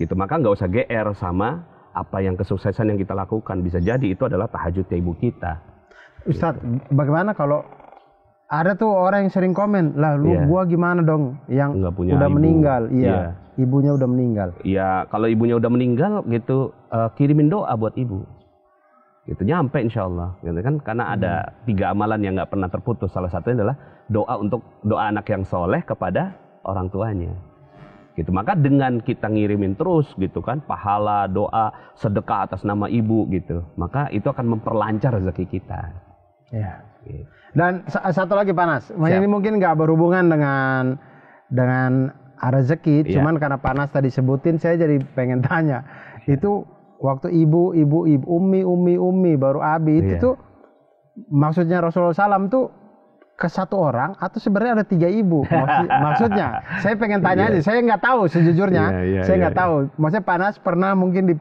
gitu, maka nggak usah GR sama apa yang kesuksesan yang kita lakukan. Bisa jadi itu adalah tahajudnya ibu kita. Ustadz, bagaimana kalau ada tuh orang yang sering komen, lah lu gua gimana dong yang udah ibu meninggal, ibunya udah meninggal. Iya, kalau ibunya udah meninggal gitu, kirimin doa buat ibu. Gitu, nyampe insya Allah gitu kan, karena ada 3 amalan yang nggak pernah terputus. Salah satunya adalah doa anak yang soleh kepada orang tuanya Gitu. Maka dengan kita ngirimin terus gitu kan, pahala, doa, sedekah atas nama ibu gitu, maka itu akan memperlancar rezeki kita. Ya. Gitu. Dan satu lagi Panas, ini mungkin nggak berhubungan dengan rezeki, cuman karena Panas tadi sebutin, saya jadi pengen tanya, itu waktu ibu, umi, baru abi, itu tuh maksudnya Rasulullah SAW tuh ke satu orang atau sebenarnya ada 3 ibu? Maksudnya, saya pengen tanya aja, saya nggak tahu sejujurnya, saya nggak tahu. Maksudnya Panas pernah mungkin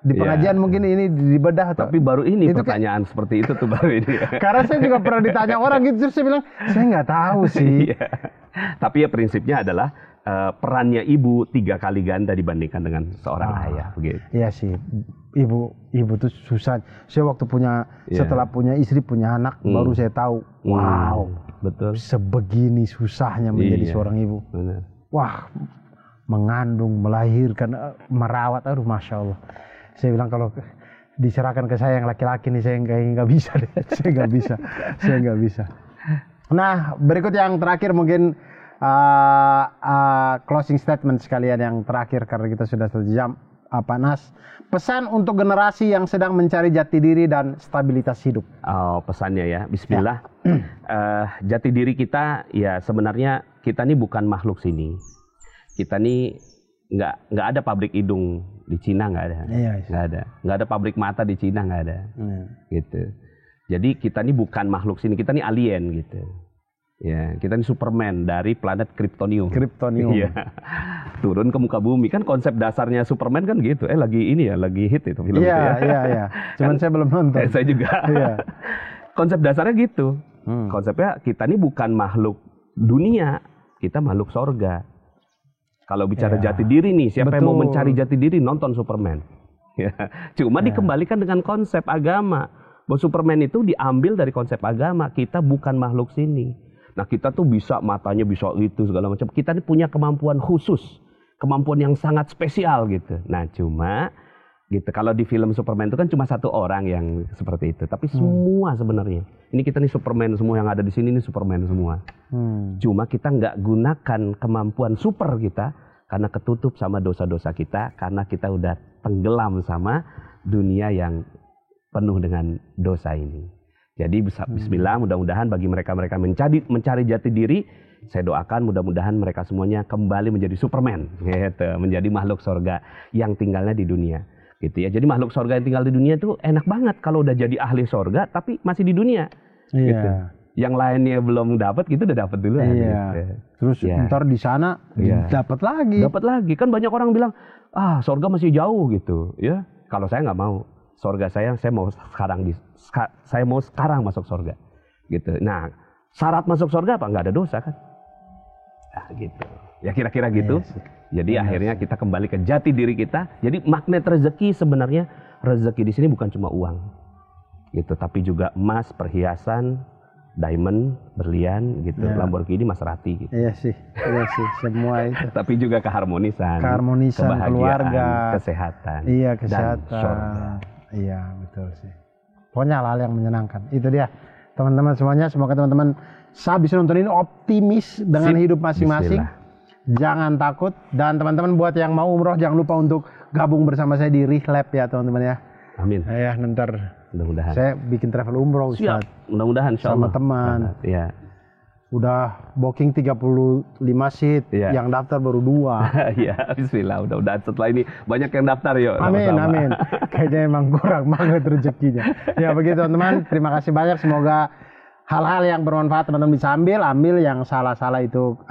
di pengajian mungkin ini dibedah atau? Tapi baru ini itu pertanyaan seperti itu tuh baru ini. Karena saya juga pernah ditanya orang gitu, terus saya bilang saya nggak tahu sih. Tapi ya prinsipnya adalah perannya ibu 3 kali ganda dibandingkan dengan seorang ayah, begitu. Iya sih, ibu tuh susah. Saya waktu setelah punya istri, punya anak, baru saya tahu, wow, betul. Sebegini susahnya menjadi seorang ibu. Benar. Wah, mengandung, melahirkan, merawat, aduh masya Allah. Saya bilang kalau diserahkan ke saya yang laki-laki nih, saya nggak bisa deh. saya nggak bisa. Nah, berikut yang terakhir mungkin. Closing statement sekalian yang terakhir karena kita sudah 1 jam, Panas, pesan untuk generasi yang sedang mencari jati diri dan stabilitas hidup. Pesannya ya, Bismillah. Jati diri kita ya sebenarnya kita ini bukan makhluk sini. Kita ini nggak ada pabrik hidung di Cina, nggak ada. Nggak ada pabrik mata di Cina, nggak ada. Gitu. Jadi kita ini bukan makhluk sini, kita ini alien gitu. Ya, kita ini Superman dari planet Kryptonium. Iya. Turun ke muka bumi, kan konsep dasarnya Superman kan gitu. Lagi hit itu film itu ya. Iya. Cuman saya belum nonton. Saya juga. Konsep dasarnya gitu. Konsepnya kita ini bukan makhluk dunia, kita makhluk sorga. Kalau bicara jati diri nih, siapa yang mau mencari jati diri nonton Superman. Cuma dikembalikan dengan konsep agama. Bahwa Superman itu diambil dari konsep agama. Kita bukan makhluk sini. Nah kita tuh bisa matanya bisa gitu segala macam. Kita ini punya kemampuan khusus, kemampuan yang sangat spesial gitu. Nah cuma gitu kalau di film Superman itu kan cuma 1 orang yang seperti itu. Tapi semua sebenarnya ini kita nih Superman semua yang ada di sini ini Superman semua. Cuma kita nggak gunakan kemampuan super kita karena ketutup sama dosa-dosa kita, karena kita udah tenggelam sama dunia yang penuh dengan dosa ini. Jadi bismillah, mudah-mudahan bagi mereka-mereka mencari jati diri, saya doakan mudah-mudahan mereka semuanya kembali menjadi Superman, gitu, menjadi makhluk surga yang tinggalnya di dunia, gitu ya. Jadi makhluk surga yang tinggal di dunia itu enak banget kalau udah jadi ahli surga tapi masih di dunia, gitu. Yang lainnya belum dapat, gitu udah dapat dulu. Gitu. Terus ntar di sana dapat lagi. Dapat lagi, kan banyak orang bilang surga masih jauh gitu, ya. Kalau saya nggak mau. Surga saya mau sekarang masuk surga, gitu. Nah, syarat masuk surga apa? Nggak ada dosa kan? Nah, gitu. Ya kira-kira gitu. Jadi akhirnya kita kembali ke jati diri kita. Jadi magnet rezeki sebenarnya, rezeki di sini bukan cuma uang, gitu, tapi juga emas, perhiasan, diamond, berlian, gitu, Lamborghini, Maserati, gitu. Iya sih, semua itu. Tapi juga keharmonisan, kebahagiaan, keluarga, kesehatan, kesehatan, dan surga. Iya betul sih. Pokoknya hal-hal yang menyenangkan. Itu dia teman-teman semuanya. Semoga teman-teman bisa nonton ini optimis dengan hidup masing-masing. Jangan takut. Dan teman-teman buat yang mau umroh jangan lupa untuk gabung bersama saya di Rihlab ya teman-teman ya. Amin. Ya nanti mudah-mudahan saya bikin travel umroh Ustaz. Mudah-mudahan sama teman. Iya. Udah booking 35 seat, yang daftar baru 2. Iya, bismillah. Udah setelah ini banyak yang daftar yuk. Amin. Kayaknya emang kurang banget rezekinya. Ya begitu teman-teman. Terima kasih banyak. Semoga hal-hal yang bermanfaat teman-teman bisa ambil yang salah-salah itu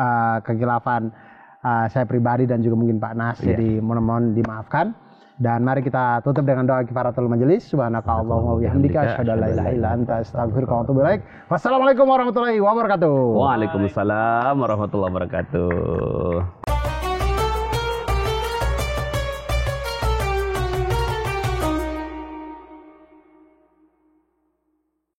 kekilafan saya pribadi dan juga mungkin Pak Nas. Jadi mohon dimaafkan. Dan mari kita tutup dengan doa kifaratul majelis. Subhanakallahumma wa bihamdika asyhadu an la ilaha illa anta astaghfiruka wa atubu ilaik. Wassalamualaikum warahmatullahi wabarakatuh. Waalaikumsalam warahmatullahi wabarakatuh.